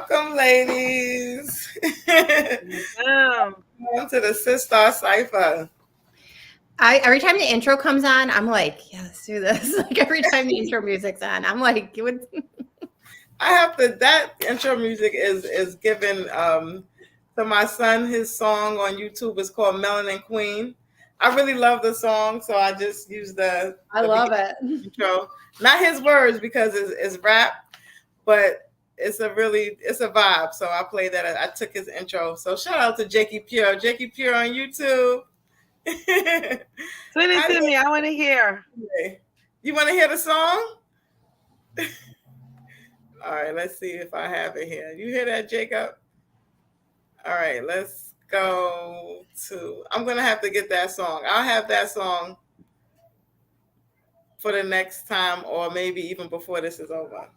Welcome, ladies. Welcome to the SisStar Cypher. Every time the intro comes on, I'm like, yeah, let's do this. Like every time the intro music's on, I'm like, I have to. That intro music is given to my son. His song on YouTube is called Melanin Queen. I really love the song, so I just use the love it. Intro. Not his words because it's rap, but it's a vibe. So I played that. I took his intro. So shout out to Jakey Pure on YouTube. Send it to me. I want to hear. You want to hear the song? All right, let's see if I have it here. You hear that, Jacob? All right, let's go to. I'm going to have to get that song. I'll have that song for the next time, or maybe even before this is over.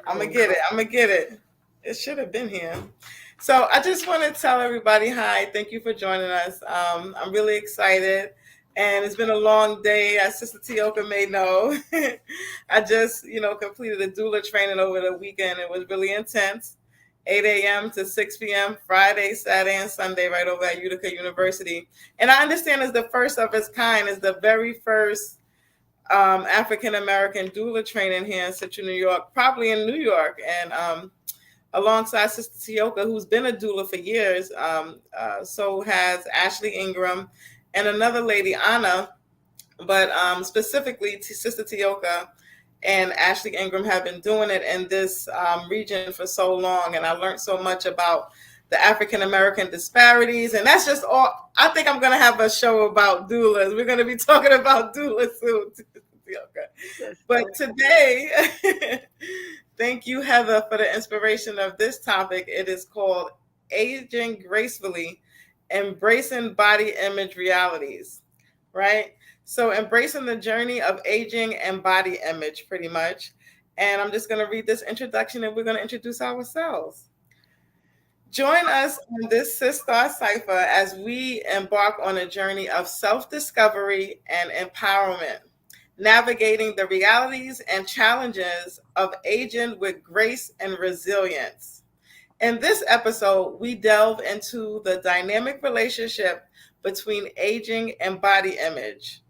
I'm going to get it. It should have been here. So I just want to tell everybody hi. Thank you for joining us. I'm really excited. And it's been a long day, as Sister Tioka may know. I just, completed a doula training over the weekend. It was really intense. 8 a.m. to 6 p.m. Friday, Saturday, and Sunday, right over at Utica University. And I understand it's the first of its kind. It's the very first African-American doula training here in Central New York, probably in New York. And alongside Sister Tioka, who's been a doula for years, so has Ashley Ingram and another lady, Anna, but specifically Sister Tioka and Ashley Ingram have been doing it in this region for so long, and I learned so much about the African-American disparities, and that's just all. I think I'm going to have a show about doulas. We're going to be talking about doulas soon. But today, thank you, Heather, for the inspiration of this topic. It is called Aging Gracefully, Embracing Body Image Realities, right? So embracing the journey of aging and body image, pretty much. And I'm just going to read this introduction and we're going to introduce ourselves. Join us on this SisStar Cypher as we embark on a journey of self-discovery and empowerment, navigating the realities and challenges of aging with grace and resilience. In this episode, we delve into the dynamic relationship between aging and body image,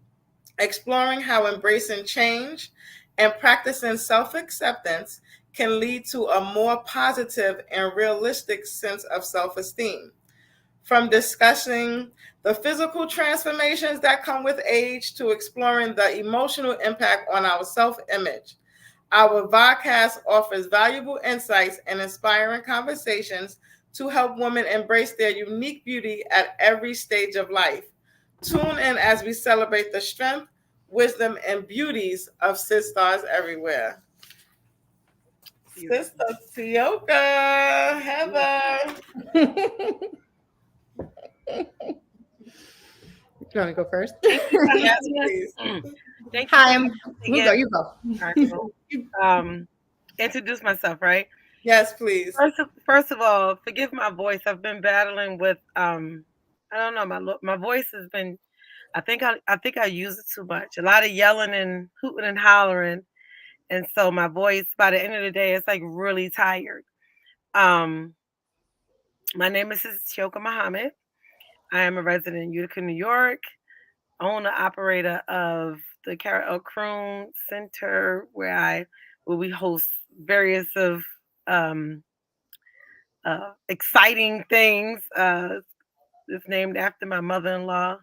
exploring how embracing change and practicing self-acceptance can lead to a more positive and realistic sense of self-esteem. From discussing the physical transformations that come with age to exploring the emotional impact on our self-image, our vodcast offers valuable insights and inspiring conversations to help women embrace their unique beauty at every stage of life. Tune in as we celebrate the strength, wisdom, and beauties of SisStars everywhere. Sister Tioka, Heather. You want to go first? Yes, please. Thank you. Hi, you go. Introduce myself, right? Yes, please. First of all, forgive my voice. I've been battling with I don't know, my voice has been. I think I use it too much. A lot of yelling and hooting and hollering, and so my voice by the end of the day, it's like really tired. My name is Tioka Muhammad. I am a resident in Utica, New York, owner operator of the Carol L. Kroon Center, where we host various of exciting things. It's named after my mother-in-law.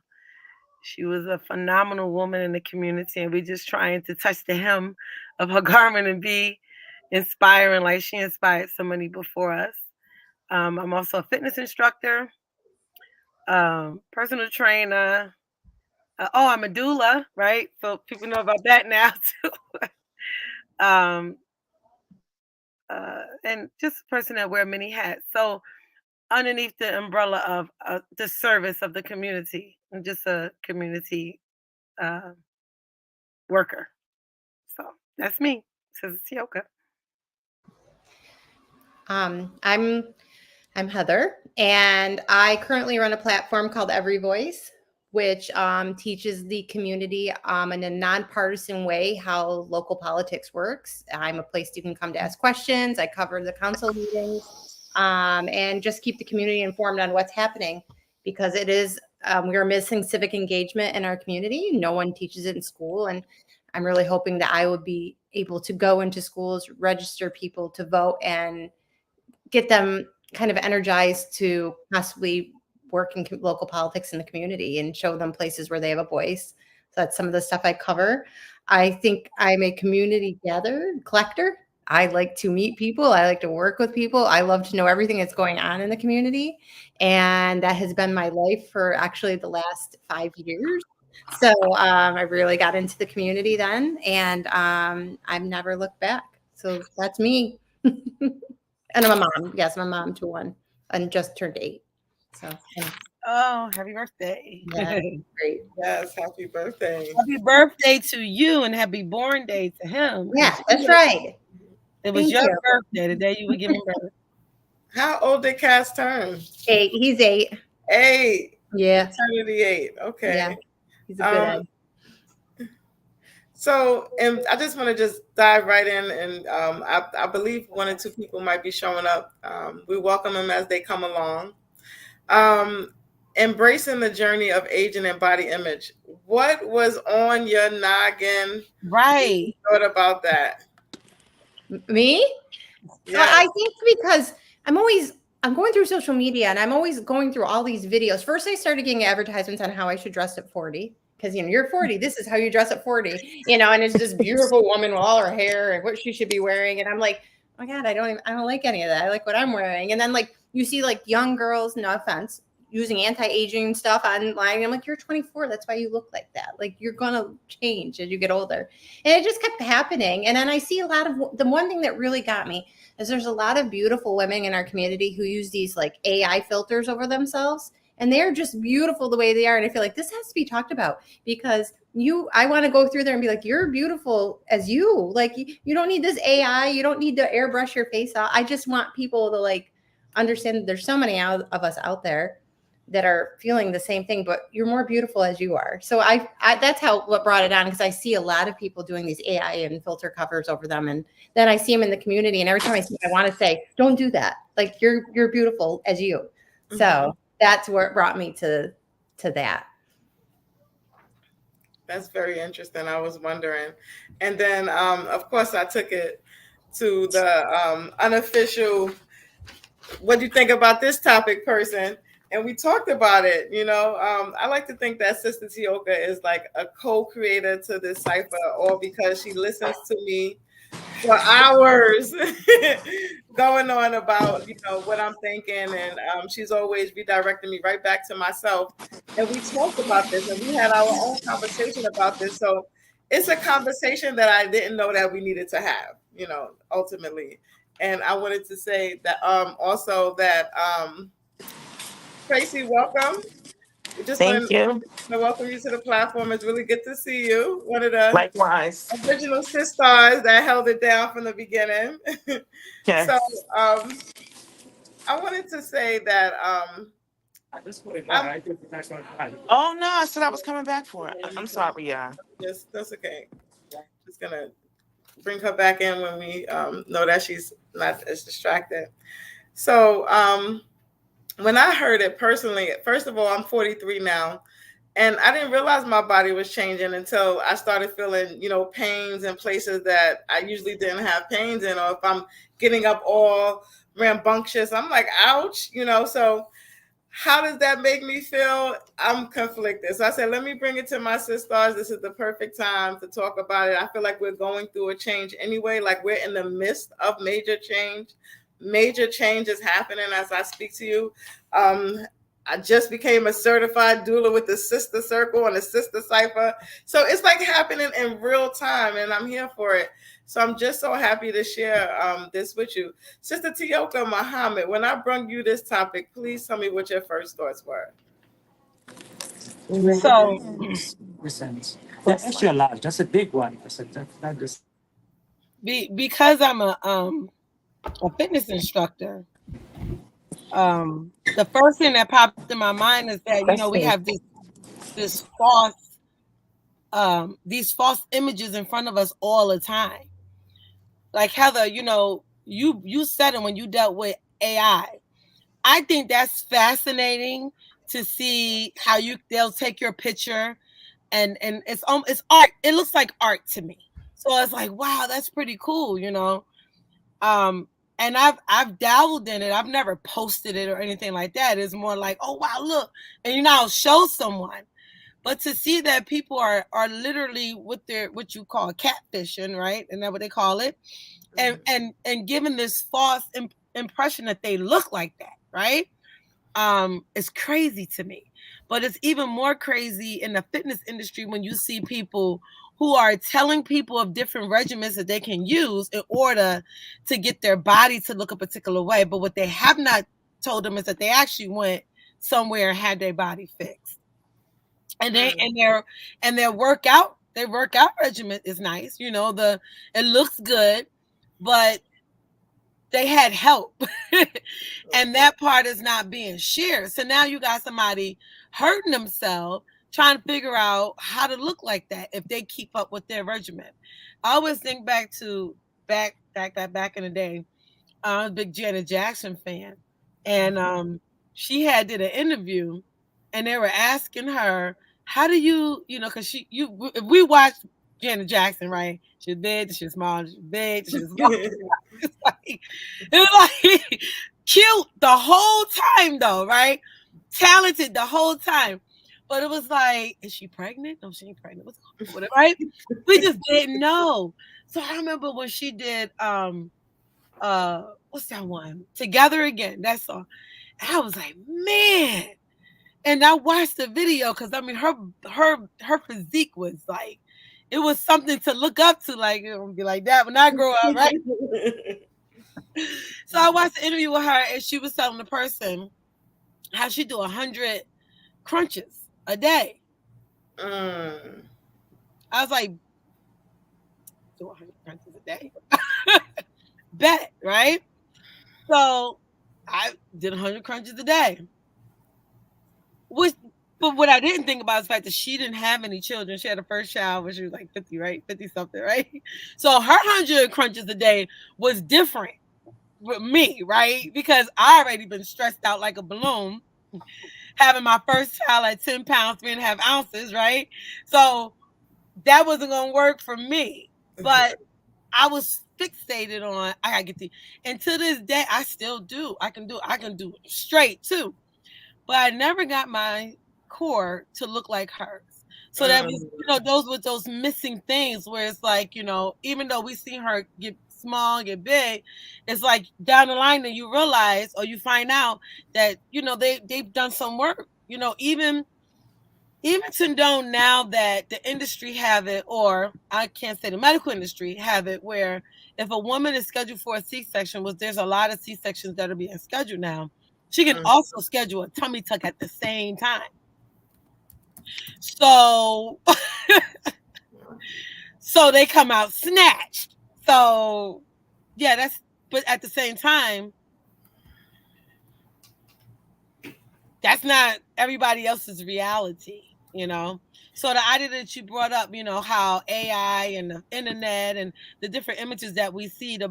She was a phenomenal woman in the community, and we're just trying to touch the hem of her garment and be inspiring like she inspired so many before us. I'm also a fitness instructor, personal trainer. I'm a doula, right? So people know about that now too. And just a person that wear many hats. So underneath the umbrella of the service of the community, I'm just a community worker. So that's me, says Tioka. I'm Heather, and I currently run a platform called Every Voice, which teaches the community in a nonpartisan way how local politics works. I'm a place you can come to ask questions. I cover the council meetings and just keep the community informed on what's happening, because it is we're missing civic engagement in our community. No one teaches it in school, and I'm really hoping that I would be able to go into schools, register people to vote, and get them kind of energized to possibly work in local politics in the community and show them places where they have a voice. So that's some of the stuff I cover. I think I'm a community collector. I like to meet people. I like to work with people. I love to know everything that's going on in the community. And that has been my life for actually the last 5 years. So I really got into the community then, and I've never looked back. So that's me. And I'm a mom. Yes, I'm a mom to one and just turned 8. So, yeah. Oh, happy birthday. Yeah, great. Yes, happy birthday. Happy birthday to you and happy born day to him. Yeah, that's right. It was Thank your you. birthday, the day you were giving birth. How old did Cass turn? 8. He's 8. 8. Yeah. Eternity 8. Okay. Yeah. He's a good egg. So, and I just want to just dive right in, and I believe 1 or 2 people might be showing up. We welcome them as they come along. Embracing the journey of aging and body image. What was on your noggin? Right. What about that? Me? Yes. Well, I think because I'm going through social media, and I'm always going through all these videos. First, I started getting advertisements on how I should dress at 40. Because, you're 40, this is how you dress at 40, and it's this beautiful woman with all her hair and what she should be wearing. And I'm like, oh my God, I don't like any of that. I like what I'm wearing. And then you see young girls, no offense, using anti-aging stuff online. I'm like, you're 24. That's why you look like that. You're going to change as you get older. And it just kept happening. And then I see a lot of, the one thing that really got me is there's a lot of beautiful women in our community who use these AI filters over themselves. And they're just beautiful the way they are. And I feel like this has to be talked about, because I want to go through there and be like, you're beautiful as you. You don't need this AI. You don't need to airbrush your face out. I just want people to understand that there's so many of us out there that are feeling the same thing, but you're more beautiful as you are. So I that's what brought it on, because I see a lot of people doing these AI and filter covers over them. And then I see them in the community. And every time I see them, I want to say, don't do that. You're beautiful as you. Mm-hmm. So that's where it brought me to that. That's very interesting. I was wondering. And then, of course, I took it to the unofficial, what do you think about this topic person? And we talked about it. I like to think that Sister Tioka is a co-creator to this cipher, all because she listens to me for hours going on about what I'm thinking, and she's always redirecting me right back to myself. And we talked about this, and we had our own conversation about this. So it's a conversation that I didn't know that we needed to have, ultimately. And I wanted to say that also that Tracy, welcome. Thank you. I welcome you to the platform. It's really good to see you. One of the Likewise original SisStars that held it down from the beginning. Yes. So I wanted to say that oh no, I said I was coming back for it. I'm sorry, yeah. Yes, that's okay. Just gonna bring her back in when we know that she's not as distracted. So when I heard it personally, first of all, I'm 43 now, and I didn't realize my body was changing until I started feeling, pains in places that I usually didn't have pains in, or if I'm getting up all rambunctious, I'm like, ouch, so how does that make me feel? I'm conflicted. So I said, let me bring it to my SisStars. This is the perfect time to talk about it. I feel like we're going through a change anyway, we're in the midst of major change. Major change is happening as I speak to you. I just became a certified doula with the Sister Circle and the Sister Cipher. So it's happening in real time, and I'm here for it. So I'm just so happy to share this with you. Sister Tioka Muhammad, when I brought you this topic, please tell me what your first thoughts were. So, that's actually a large. That's a big one. Because I'm a fitness instructor, the first thing that popped in my mind is that we have this this these false images in front of us all the time. Like Heather, you said it when you dealt with AI. I think that's fascinating to see how they'll take your picture and it's art. It looks like art to me. So it's like, wow, that's pretty cool, And I've dabbled in it. I've never posted it or anything like that. It's more like, oh wow, look, and I'll show someone. But to see that people are literally with what you call catfishing, right? And that's what they call it, and giving this false impression that they look like that, right? It's crazy to me. But it's even more crazy in the fitness industry when you see people who are telling people of different regimens that they can use in order to get their body to look a particular way. But what they have not told them is that they actually went somewhere and had their body fixed. And their workout regimen is nice. It looks good, but they had help. And that part is not being shared. So now you got somebody hurting themselves trying to figure out how to look like that if they keep up with their regimen. I always think back to back in the day. I'm a big Janet Jackson fan. And she did an interview and they were asking her, how do you, because if we watch Janet Jackson, right? She's big, she's small, she's big, she's small. It's like cute the whole time though, right? Talented the whole time. But it was like, is she pregnant? No, she ain't pregnant. Whatever, right? We just didn't know. So I remember when she did what's that one? Together Again. That song. And I was like, man. And I watched the video because her physique was like, it was something to look up to, like it would be like that when I grow up, right? So I watched the interview with her and she was telling the person how she do 100 crunches a day. I was like, do 100 crunches a day? Bet, right? So I did 100 crunches a day. But what I didn't think about is the fact that she didn't have any children. She had a first child when she was like 50, right? 50 something, right? So her 100 crunches a day was different with me, right? Because I already been stressed out like a balloon, having my first child at 10 pounds, 3.5 ounces, right? So that wasn't going to work for me. But I was fixated on, I got to get the, and to this day, I still do. I can do it straight too. But I never got my core to look like hers. So that was, those missing things where it's like, even though we see her get small, get big, it's like down the line that you realize or you find out that, they've done some work, even to know now that the industry have it, or I can't say the medical industry have it, where if a woman is scheduled for a C-section, there's a lot of C-sections that are being scheduled now, she can also schedule a tummy tuck at the same time. So, so they come out snatched. So, yeah, but at the same time, that's not everybody else's reality, So the idea that you brought up, how AI and the internet and the different images that we see, the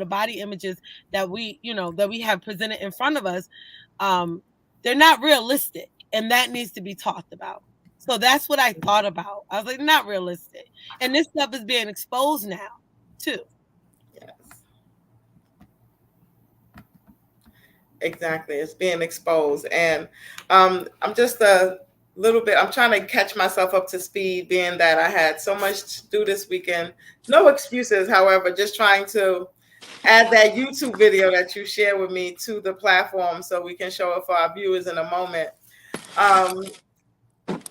body images that we have presented in front of us, they're not realistic, and that needs to be talked about. So that's what I thought about. I was like, not realistic. And this stuff is being exposed now, too. Yes. Exactly. It's being exposed. And I'm just I'm trying to catch myself up to speed, being that I had so much to do this weekend. No excuses, however, just trying to add that YouTube video that you share with me to the platform so we can show it for our viewers in a moment.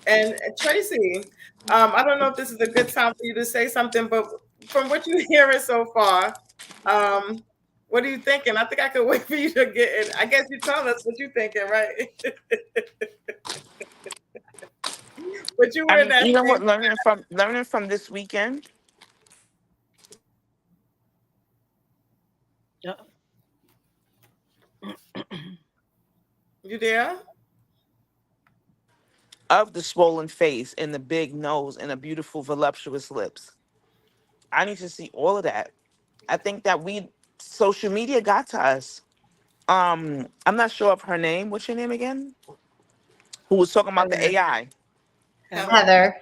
And Tracy, I don't know if this is a good time for you to say something, but from what you're hearing so far, what are you thinking? I think I could wait for you to get it. I guess you tell us what you're thinking, right? But you were in that. You know what? Learning from this weekend. You there? of the swollen face and the big nose and the beautiful voluptuous lips. I need to see all of that. I think that social media got to us. I'm not sure of her name. What's your name again? Who was talking about the Heather. AI? Heather. Heather.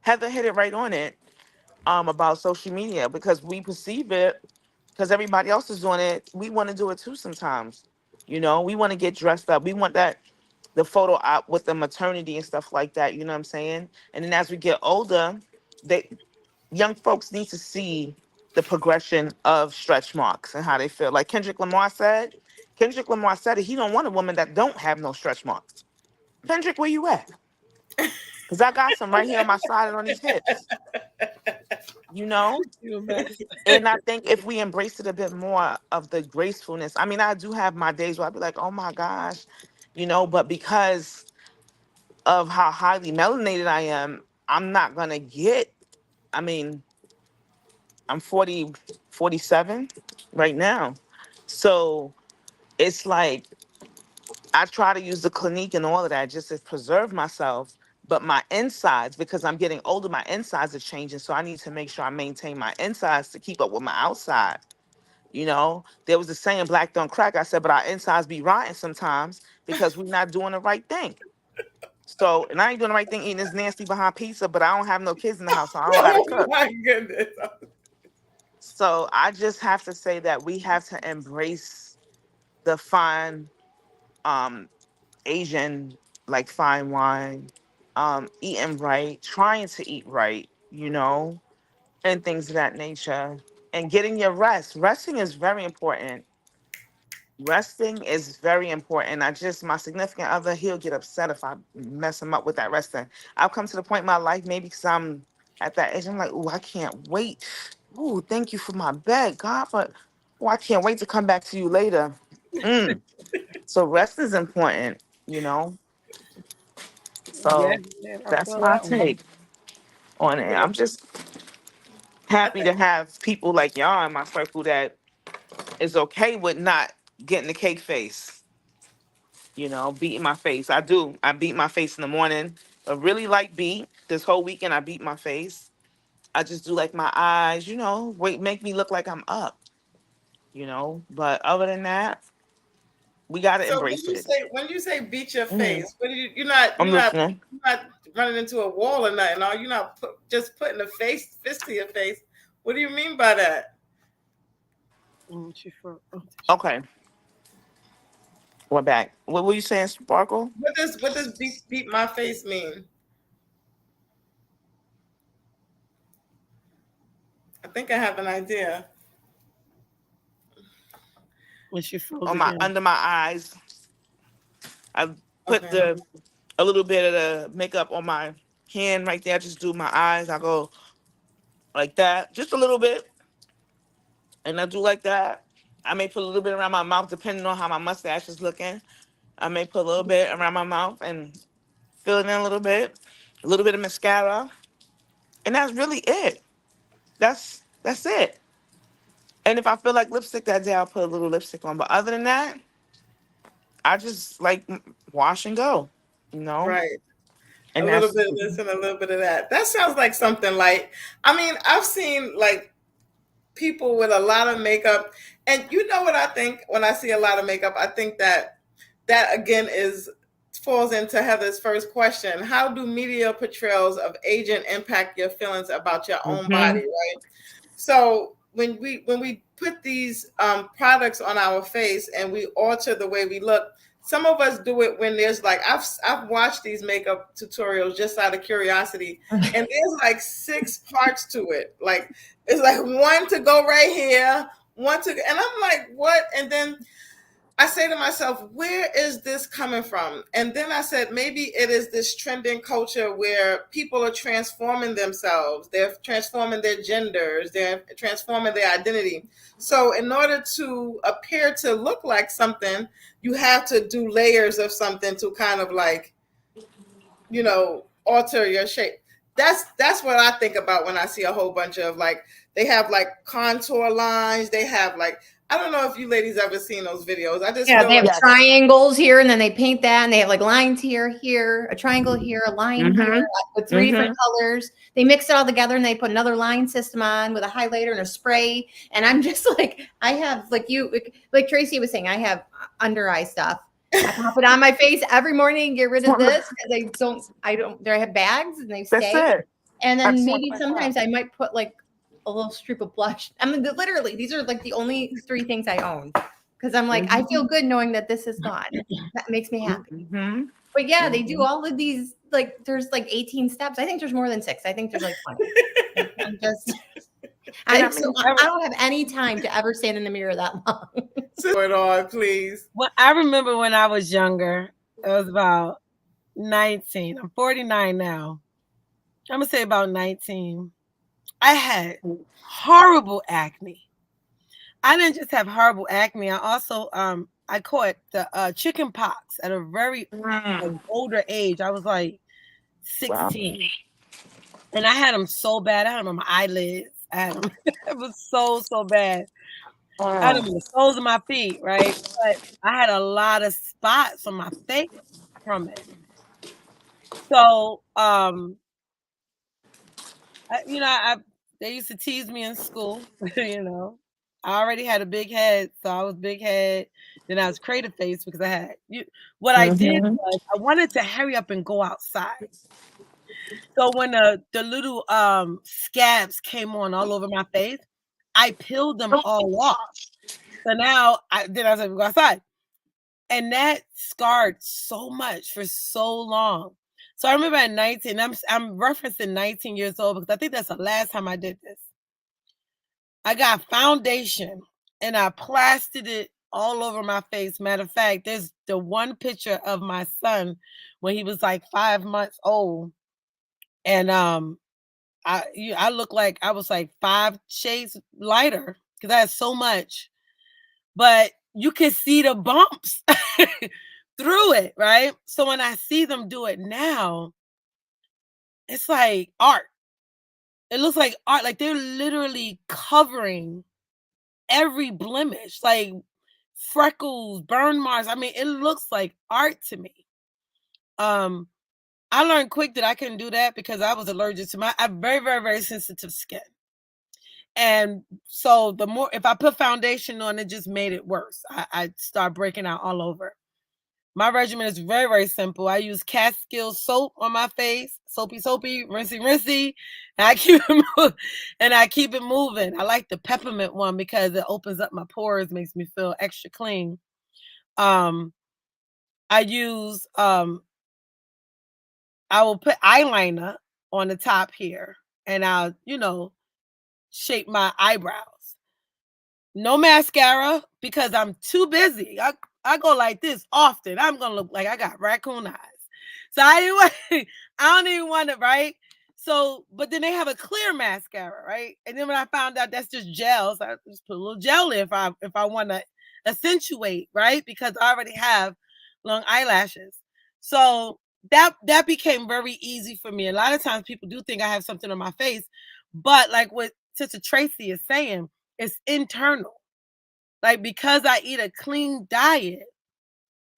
Heather hit it right on it. About social media, because we perceive it because everybody else is doing it. We want to do it too sometimes. We want to get dressed up. We want that the photo op with the maternity and stuff like that. You know what I'm saying? And then as we get older, they young folks need to see the progression of stretch marks and how they feel. Like Kendrick Lamar said it. He don't want a woman that don't have no stretch marks. Kendrick, where you at? Because I got some right here on my side and on these hips. You know? You a mess. And I think if we embrace it a bit more of the gracefulness, I mean, I do have my days where I'd be like, oh my gosh, but because of how highly melanated I am, I'm not going to I mean, I'm 47 right now. So it's like, I try to use the Clinique and all of that just to preserve myself. But my insides, because I'm getting older, my insides are changing. So I need to make sure I maintain my insides to keep up with my outside. There was a saying, black don't crack. I said, but our insides be rotten sometimes because we're not doing the right thing. So, and I ain't doing the right thing eating this nasty behind pizza, but I don't have no kids in the house, so I don't gotta Oh cook. my goodness. So I just have to say that we have to embrace the fine Asian, like fine wine, eating right, trying to eat right, and things of that nature. And getting your rest. Resting is very important. Resting is very important. My significant other, he'll get upset if I mess him up with that resting. I've come to the point in my life, maybe because I'm at that age, I'm like, oh, I can't wait. Oh, thank you for my bed, God, but I can't wait to come back to you later. Mm. So rest is important, you know? Yeah, So yeah, I that's feel my that one. take on it. I'm just happy to have people like y'all in my circle that is okay with not getting the cake face. Beating my face. I do. I beat my face in the morning. A really light beat. This whole weekend, I beat my face. I just do like my eyes, make me look like I'm up, But other than that, we got to So embrace it. when you say beat your Mhm. face, what do you I'm listening. you're not running into a wall or nothing. Are you not just putting a fist to your face? What do you mean by that? Okay, we're back. What were you saying, Sparkle? What does beat my face mean? I think I have an idea. When she froze On my again. under my eyes, I put Okay. a little bit of the makeup on my hand right there. I just do my eyes. I go like that, just a little bit, and I do like that. I may put a little bit around my mouth, depending on how my mustache is looking. I may put a little bit around my mouth and fill it in a little bit of mascara, and that's really it. That's it. And if I feel like lipstick that day, I'll put a little lipstick on. But other than that, I just like wash and go, you know. Right. A And little that's bit of this and a little bit of that. That sounds like something like, I mean, I've seen like people with a lot of makeup. And you know what I think when I see a lot of makeup? I think that again is falls into Heather's first question. How do media portrayals of aging impact your feelings about your own body, Mhm. right? So when we put these products on our face and we alter the way we look, some of us do it when there's like I've watched these makeup tutorials just out of curiosity, and there's like 6 parts to it. Like it's like one to go right here, one to, and I'm like, what? And then I say to myself, where is this coming from? And then I said, maybe it is this trending culture where people are transforming themselves. They're transforming their genders. They're transforming their identity. So in order to appear to look like something, you have to do layers of something to kind of like, alter your shape. That's what I think about when I see a whole bunch of like, they have like contour lines, they have like I don't know if you ladies ever seen those videos. I just Yeah, feel they have like Yes. triangles here, and then they paint that, and they have like lines here, a triangle here, a line here Mm-hmm. with three different colors. They mix it all together, and they put another line system on with a highlighter and a spray. And I'm just like, I have like Tracy was saying, I have under eye stuff. I pop it on my face every morning and get rid of this because I have bags and they That's stay. it. And I then just want maybe to sometimes I might put like a little strip of blush. I mean, literally, these are like the only three things I own because I'm like, I feel good knowing that this is gone. That makes me happy. Mm-hmm. But yeah, they do all of these. Like, there's like 18 steps. I think there's more than 6. I think there's like 20. I'm just, And I so mean, I don't have any time to ever stand in the mirror that long. it on, please. Well, I remember when I was younger, it was about 19. I'm 49 now. I'm gonna say about 19. I had horrible acne. I didn't just have horrible acne. I also I caught the chicken pox at a very older age. I was like wow. 16. And I had them so bad. I had them on my eyelids. I had them. It was so bad. I had them on the soles of my feet, right? But I had a lot of spots on my face from it. So, they used to tease me in school. I already had a big head, so I was big head. Then I was creative face because I had you. What I did Mm-hmm. was I wanted to hurry up and go outside. So when the little scabs came on all over my face, I peeled them all off. So now I was like, go outside. And that scarred so much for so long. So I remember at 19, I'm referencing 19 years old because I think that's the last time I did this. I got foundation and I plastered it all over my face. Matter of fact, there's the one picture of my son when he was like 5 months old. And I look like I was like 5 shades lighter because I had so much. But you can see the bumps through it, right? So when I see them do it now, it's like art. It looks like art. Like they're literally covering every blemish, like freckles, burn marks. I mean, it looks like art to me. Um, I learned quick that I couldn't do that because I was allergic to I have very, very, very sensitive skin. And so the more, if I put foundation on, it just made it worse. I start breaking out all over. My regimen is very, very simple. I use Catskill soap on my face, soapy, rinsey, and I keep it moving. I like the peppermint one because it opens up my pores, makes me feel extra clean. I use I will put eyeliner on the top here, and I'll shape my eyebrows. No mascara because I'm too busy. I go like this often. I'm gonna look like I got raccoon eyes. So I don't even want it, right? So, but then they have a clear mascara, right? And then when I found out that's just gel, so I just put a little gel in if I want to accentuate, right? Because I already have long eyelashes. So that became very easy for me. A lot of times people do think I have something on my face, but like what Sister Tracy is saying, it's internal. Like because I eat a clean diet,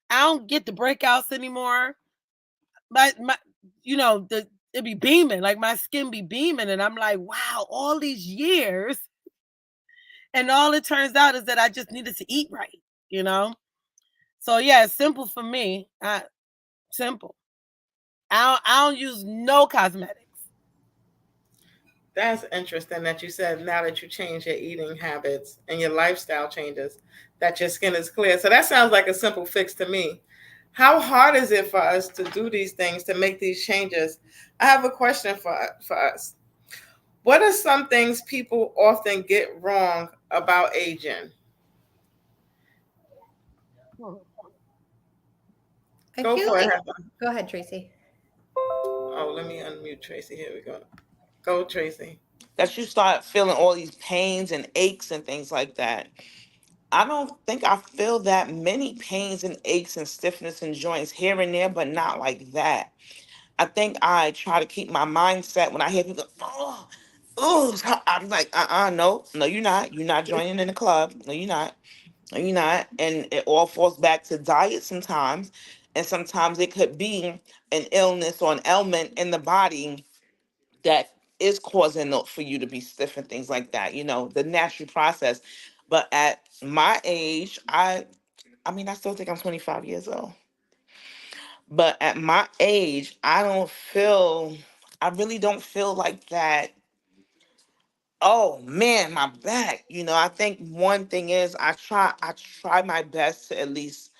I don't get the breakouts anymore. My it be beaming, like my skin be beaming, and I'm like, wow, all these years, and all it turns out is that I just needed to eat right. So yeah, it's simple for me. Simple. I don't use no cosmetics. That's interesting that you said now that you change your eating habits and your lifestyle changes, that your skin is clear. So that sounds like a simple fix to me. How hard is it for us to do these things, to make these changes? I have a question for us. What are some things people often get wrong about aging? Hmm. I Go feel for it, like, Heather. go ahead, Tracy. Oh, let me unmute Tracy. Here we go. Go, Tracy. That you start feeling all these pains and aches and things like that. I don't think I feel that many pains and aches and stiffness in joints here and there, but not like that. I think I try to keep my mindset when I hear people, oh, oh, I'm like, no, you're not. You're not joining in the club. No, you're not. No, you're not. And it all falls back to diet sometimes. And sometimes it could be an illness or an ailment in the body that is causing for you to be stiff and things like that, the natural process. But at my age, I mean, I still think I'm 25 years old. But at my age, I really don't feel like that. Oh man, my back. I think one thing is I try my best to at least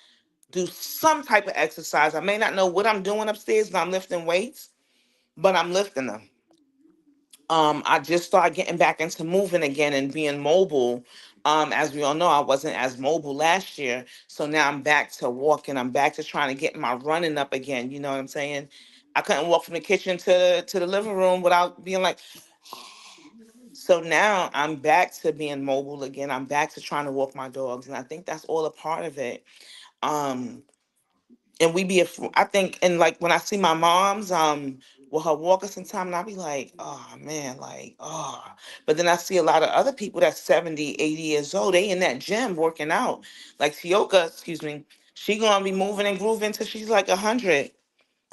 do some type of exercise. I may not know what I'm doing upstairs, but I'm lifting weights, but I'm lifting them. I just started getting back into moving again and being mobile. As we all know, I wasn't as mobile last year. So now I'm back to walking. I'm back to trying to get my running up again. You know what I'm saying? I couldn't walk from the kitchen to the living room without being like, so now I'm back to being mobile again. I'm back to trying to walk my dogs. And I think that's all a part of it. Um, and I think, and like when I see my mom's with her walker sometime, and I'll be like, oh man, like, oh. But then I see a lot of other people that's 70, 80 years old, they in that gym working out. Like Tioka, excuse me, she gonna be moving and grooving till she's like 100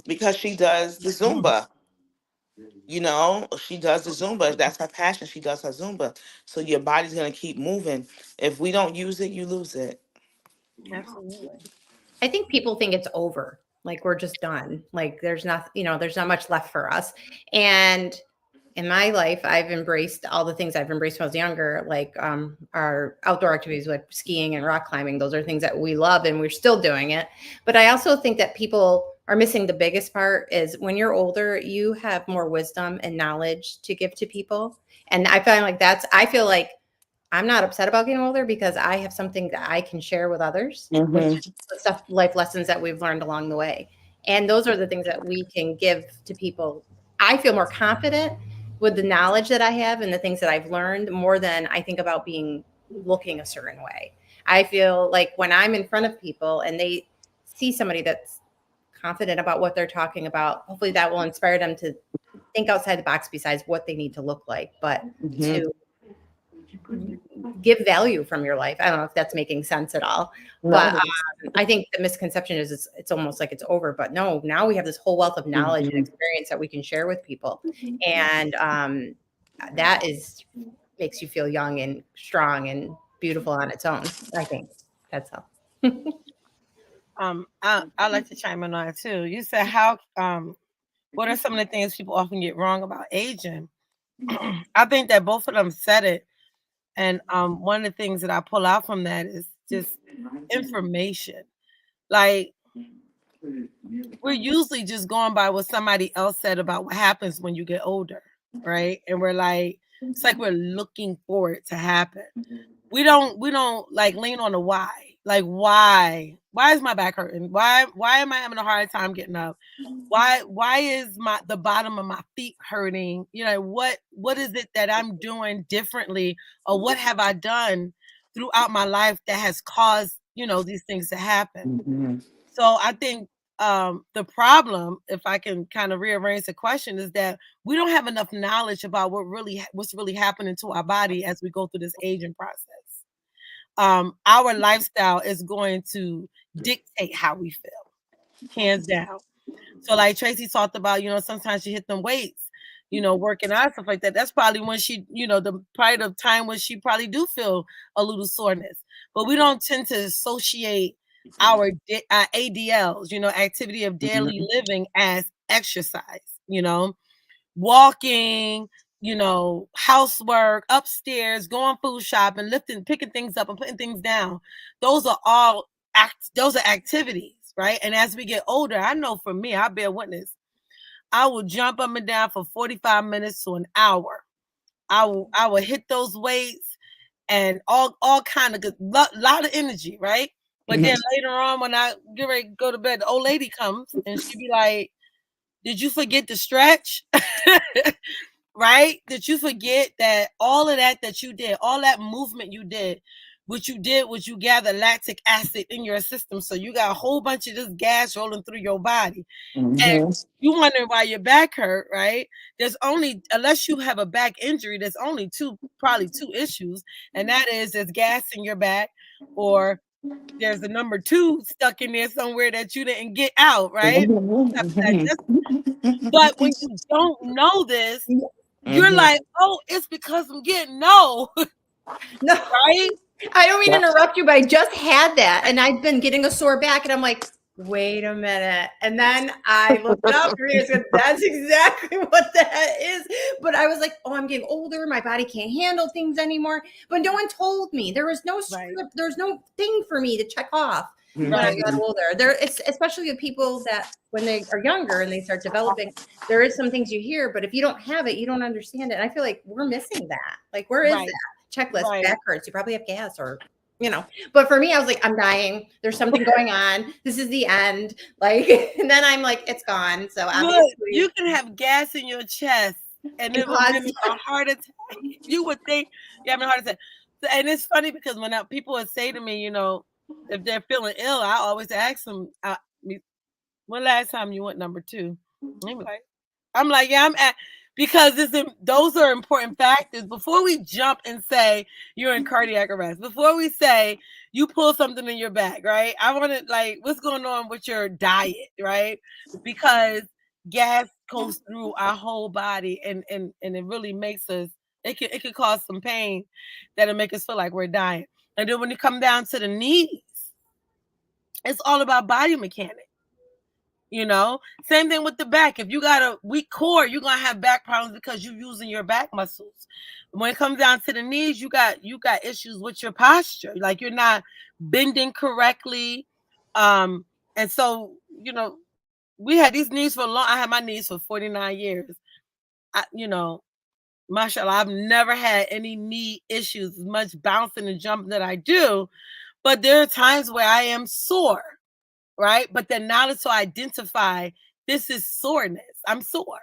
because she does the Zumba. She does the Zumba. That's her passion. She does her Zumba. So your body's gonna keep moving. If we don't use it, you lose it. Absolutely. I think people think it's over. Like we're just done. Like there's not, there's not much left for us. And in my life, I've embraced all the things I've embraced when I was younger, like our outdoor activities like skiing and rock climbing. Those are things that we love and we're still doing it. But I also think that people are missing the biggest part is when you're older, you have more wisdom and knowledge to give to people. And I feel like I'm not upset about getting older because I have something that I can share with others, which Mm-hmm. is the stuff, life lessons that we've learned along the way. And those are the things that we can give to people. I feel more confident with the knowledge that I have and the things that I've learned more than I think about looking a certain way. I feel like when I'm in front of people and they see somebody that's confident about what they're talking about, hopefully that will inspire them to think outside the box besides what they need to look like, but Mm-hmm. to give value from your life. I don't know if that's making sense at all, but No. I think the misconception is it's almost like it's over, but no, now we have this whole wealth of knowledge and Mhm. experience that we can share with people. And that makes you feel young and strong and beautiful on its own. I think that's all. I'd like to chime in on that too. You said what are some of the things people often get wrong about aging? I think that both of them said it. And one of the things that I pull out from that is just information. Like we're usually just going by what somebody else said about what happens when you get older, right? And we're like, it's like we're looking for it to happen. We don't like lean on the why. Like why is my back hurting? Why am I having a hard time getting up? Why is the bottom of my feet hurting? What is it that I'm doing differently, or what have I done throughout my life that has caused these things to happen? Mhm. So I think the problem, if I can kind of rearrange the question, is that we don't have enough knowledge about what's really happening to our body as we go through this aging process. Our lifestyle is going to dictate how we feel, hands down. So like Tracy talked about, sometimes she hit them weights, working out, stuff like that. That's probably when she, probably the time when she probably do feel a little soreness. But we don't tend to associate our ADLs, activity of daily Mhm. living, as exercise, walking, housework, upstairs, going food shopping, lifting, picking things up and putting things down. Those are all those are activities, right? And as we get older, I know for me, I bear witness, I will jump up and down for 45 minutes to an hour. I will hit those weights and all kind of good, lot of energy, right? But then Mhm. later on, when I get ready to go to bed, the old lady comes and she be like, "Did you forget to stretch?" Right? Did you forget that all of that you did, all that movement you did, what you did was you gathered lactic acid in your system. So you got a whole bunch of this gas rolling through your body. And you wonder why your back hurt, right? There's only, unless you have a back injury, there's only probably two issues. And that is there's gas in your back, or there's a number 2 stuck in there somewhere that you didn't get out, right? But when you don't know this, you're like, oh, it's because I'm getting no. right? I don't mean to interrupt you, but I just had that, and I've been getting a sore back, and I'm like, wait a minute. And then I looked it up and said, that's exactly what that is. But I was like, oh, I'm getting older. My body can't handle things anymore. But no one told me. There was no script. There's no thing for me to check off when I got older. It's especially with people that when they are younger and they start developing, there is some things you hear, but if you don't have it, you don't understand it. And I feel like we're missing that. Like, where is that checklist? Back hurts. You probably have gas, or but for me, I was like, I'm dying. There's something going on. This is the end. Like, and then I'm like, it's gone. So obviously, you can have gas in your chest and it will give you a heart attack. You would think you're having a heart attack. And it's funny because when people would say to me, if they're feeling ill, I always ask them, when last time you went number 2? I'm like, yeah, I'm at, because those are important factors. Before we jump and say you're in cardiac arrest, before we say you pull something in your back, right? I want to what's going on with your diet, right? Because gas goes through our whole body, and it really makes us. It can cause some pain that'll make us feel like we're dying. And then when you come down to the knees, it's all about body mechanics. Same thing with the back. If you got a weak core, you're gonna have back problems because you're using your back muscles. When it comes down to the knees, you got issues with your posture, like you're not bending correctly. And so we had these knees for long. I had my knees for 49 years. Mashallah, I've never had any knee issues, as much bouncing and jumping that I do. But there are times where I am sore. Right. But then now to identify this is soreness. I'm sore.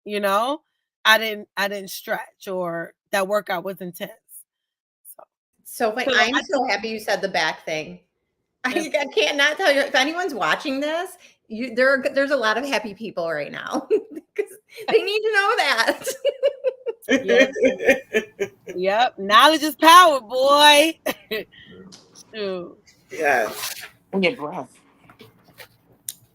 I didn't stretch, or that workout was intense. So I'm so happy you said the back thing. I can't not tell you, if anyone's watching this, there's a lot of happy people right now because they need to know that. Yep. Knowledge is power, boy. Yes. On your breath.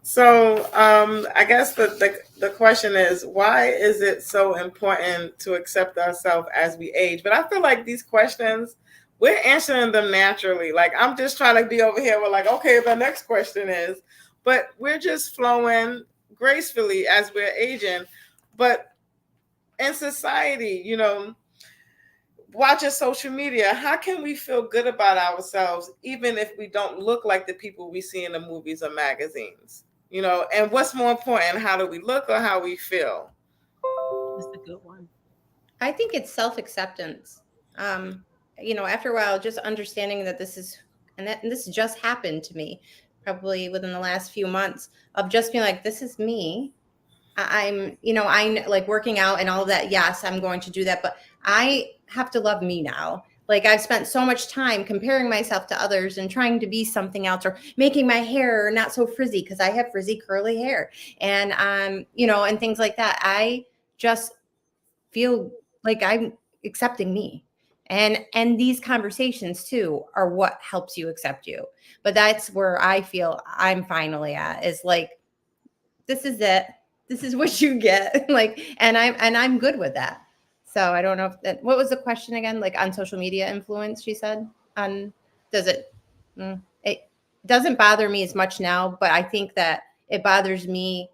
So I guess the question is, why is it so important to accept ourselves as we age? But I feel like these questions, we're answering them naturally. Like, I'm just trying to be over here. We're like, okay, the next question is, but we're just flowing gracefully as we're aging. But in society, watching social media, how can we feel good about ourselves even if we don't look like the people we see in the movies or magazines? And what's more important, how do we look or how we feel? That's a good one. I think it's self-acceptance. After a while, just understanding that this is, and this just happened to me probably within the last few months, of just being like, this is me. I'm like working out and all of that. Yes, I'm going to do that, but I have to love me now. Like, I've spent so much time comparing myself to others and trying to be something else, or making my hair not so frizzy because I have frizzy curly hair, and and things like that. I just feel like I'm accepting me, and these conversations too are what helps you accept you. But that's where I feel I'm finally at, is like, this is it. This is what you get. Like, and I'm good with that. So I don't know if that, what was the question again? Like, on social media influence, she said, it doesn't bother me as much now, but I think that it bothers me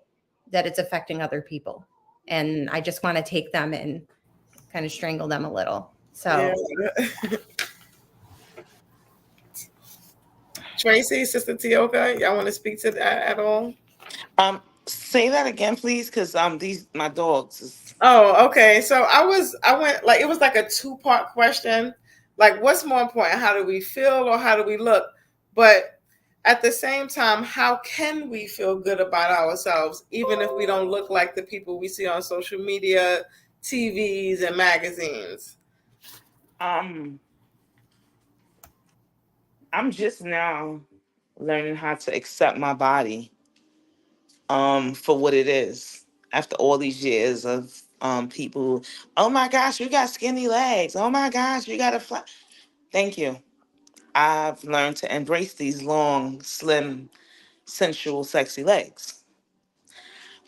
that it's affecting other people. And I just want to take them and kind of strangle them a little. So yeah. Tracy, Sister Tioka, y'all want to speak to that at all? Say that again, please, because my dogs. Oh, okay. So I went, like, it was like a 2-part question. Like, what's more important? How do we feel or how do we look? But at the same time, how can we feel good about ourselves, even if we don't look like the people we see on social media, TVs, and magazines? I'm just now learning how to accept my body for what it is after all these years of people, oh my gosh, you got skinny legs. Oh my gosh, you got a flat. Thank you. I've learned to embrace these long, slim, sensual, sexy legs.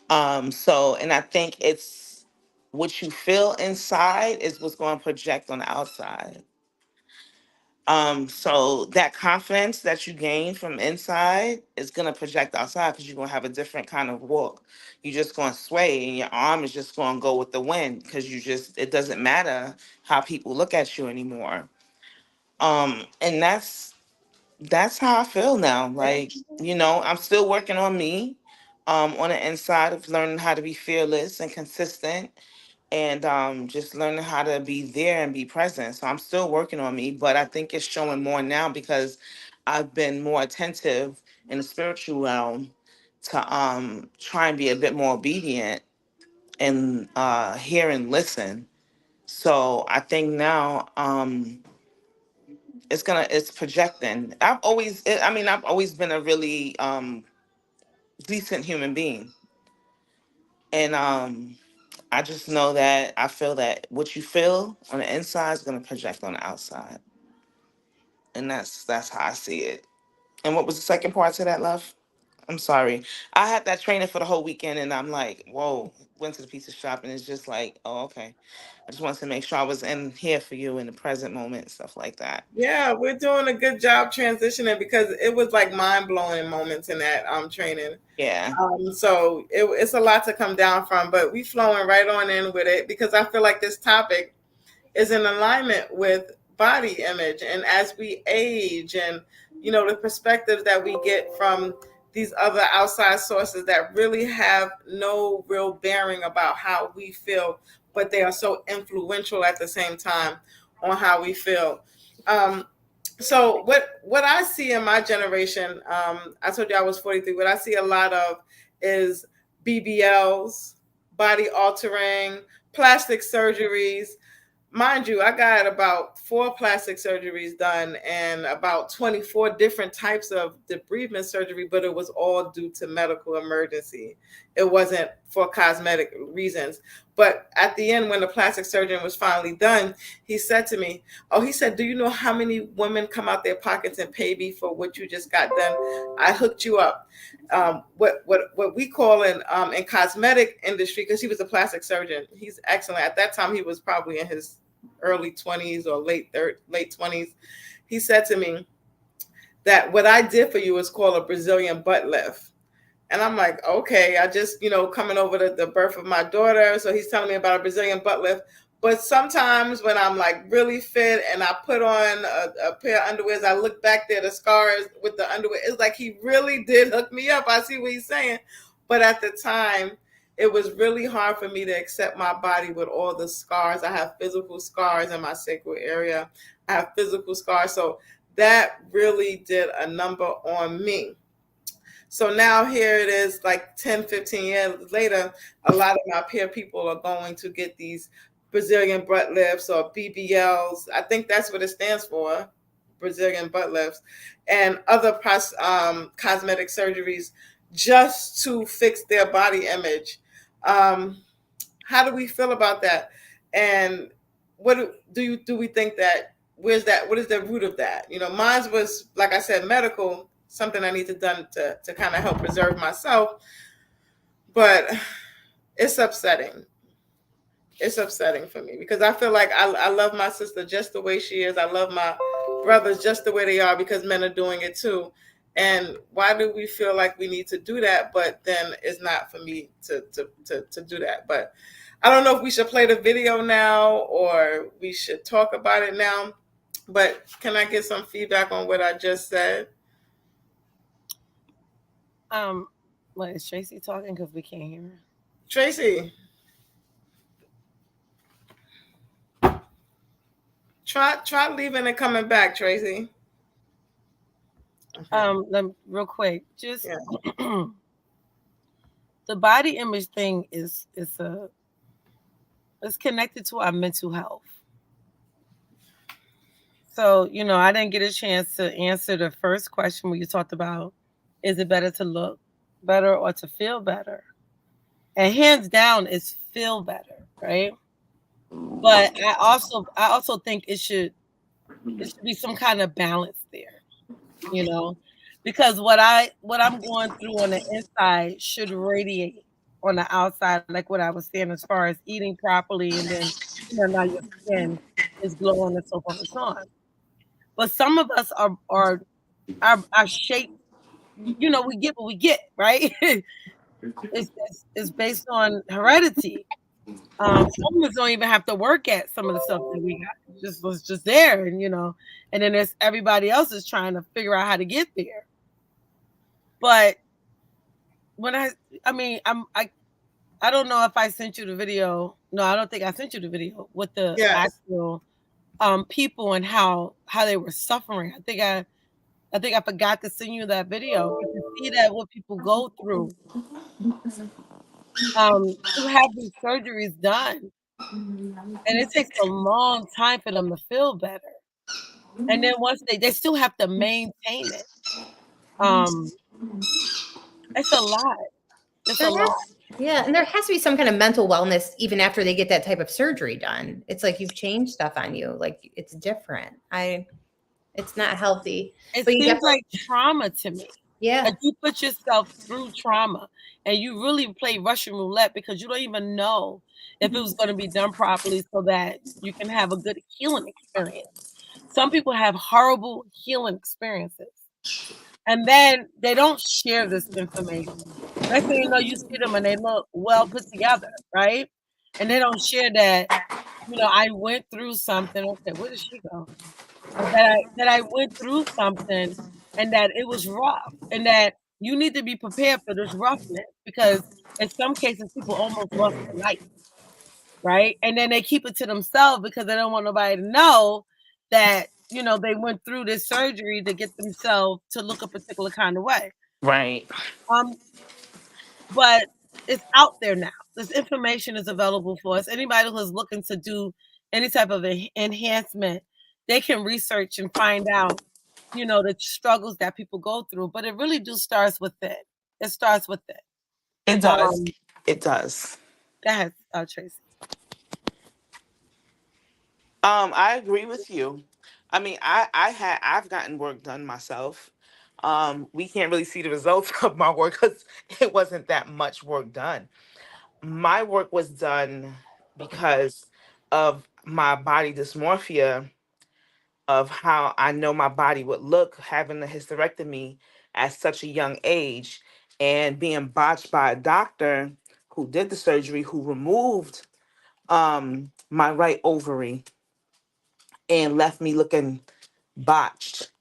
So, and I think it's what you feel inside is what's going to project on the outside. So that confidence that you gain from inside is gonna project outside because you're gonna have a different kind of walk. You're just gonna sway and your arm is just gonna go with the wind because it doesn't matter how people look at you anymore. And that's how I feel now. Like, I'm still working on me, on the inside of learning how to be fearless and consistent and just learning how to be there and be present. So I'm still working on me, but I think it's showing more now because I've been more attentive in the spiritual realm to try and be a bit more obedient and hear and listen. So I think now it's projecting. I've always been a really decent human being, and I just know that I feel that what you feel on the inside is going to project on the outside. And that's how I see it. And what was the second part to that, love? I'm sorry. I had that training for the whole weekend and I'm like, whoa, went to the pizza shop and it's just like, oh, okay. I just wanted to make sure I was in here for you in the present moment and stuff like that. Yeah, we're doing a good job transitioning because it was like mind blowing moments in that training. Yeah. So it's a lot to come down from, but we flowing right on in with it because I feel like this topic is in alignment with body image. And as we age and, the perspectives that we get from these other outside sources that really have no real bearing about how we feel, but they are so influential at the same time on how we feel. So what I see in my generation, I told you I was 43. What I see a lot of is BBLs, body altering, plastic surgeries. Mind you, I got about 4 plastic surgeries done and about 24 different types of debridement surgery, but it was all due to medical emergency. It wasn't for cosmetic reasons. But at the end, when the plastic surgeon was finally done, he said to me, do you know how many women come out their pockets and pay me for what you just got done? I hooked you up. What we call in cosmetic industry, because he was a plastic surgeon, he's excellent. At that time, he was probably in his early 20s or late 20s. He said to me that what I did for you is called a Brazilian butt lift. And I'm like, okay, I just, coming over the birth of my daughter. So he's telling me about a Brazilian butt lift. But sometimes when I'm like really fit and I put on a pair of underwears, I look back there, the scars with the underwear. It's like he really did hook me up. I see what he's saying. But at the time, it was really hard for me to accept my body with all the scars. I have physical scars in my sacral area. I have physical scars. So that really did a number on me. So now here it is, like 10, 15 years later, a lot of my peer people are going to get these Brazilian butt lifts or BBLs. I think that's what it stands for, Brazilian butt lifts, and other cosmetic surgeries just to fix their body image. How do we feel about that? And what do we think that, what is the root of that? Mine was, like I said, medical, something I need to done to kind of help preserve myself. But it's upsetting. It's upsetting for me because I feel like I love my sister just the way she is. I love my brothers just the way they are because men are doing it too. And why do we feel like we need to do that? But then it's not for me to do that. But I don't know if we should play the video now or we should talk about it now. But can I get some feedback on what I just said? What is Tracy talking? Because we can't hear her. Tracy, try leaving and coming back, Tracy. Okay. Real quick, just the body image thing is it's connected to our mental health. So, I didn't get a chance to answer the first question when you talked about, is it better to look better or to feel better? And hands down, it's feel better, right? But I also think it should be some kind of balance there, you know, because what I'm going through on the inside should radiate on the outside, like what I was saying, as far as eating properly, and then now your skin is glowing and so forth and so on. But some of us are shaped. We get what we get, right? It's based on heredity. Some of us don't even have to work at some of the stuff that we got. Just was just there, and then there's everybody else is trying to figure out how to get there. But when I mean, I don't know if I sent you the video. No, I don't think I sent you the video with the Yes. actual people and how they were suffering. I think I forgot to send you that video. But to see that what people go through to have these surgeries done, and it takes a long time for them to feel better. And then once they still have to maintain it. Um, it's a lot. It's a There lot. has, yeah, and there has to be some kind of mental wellness even after they get that type of surgery done. It's like you've changed stuff on you. Like it's different. It's not healthy. It But you seems definitely, like trauma to me. yeah. Like you put yourself through trauma and you really play Russian roulette because you don't even know if it was going to be done properly so that you can have a good healing experience. Some people have horrible healing experiences and then they don't share this information. Next thing you know, you see them and they look well put together, right? And they don't share that, I went through something. Okay, where did she go? That I went through something and that it was rough and that you need to be prepared for this roughness because in some cases people almost lost their life, right? And then they keep it to themselves because they don't want nobody to know that they went through this surgery to get themselves to look a particular kind of way. Right. Um, but it's out there now. This information is available for us. Anybody who is looking to do any type of enhancement, they can research and find out, the struggles that people go through. But it really do starts with it. It starts with it. It does. Um, It does. go ahead, Tracy. I agree with you. I mean, I've gotten work done myself. We can't really see the results of my work because it wasn't that much work done. My work was done because of my body dysmorphia, of how I know my body would look having a hysterectomy at such a young age and being botched by a doctor who did the surgery, who removed my right ovary and left me looking botched.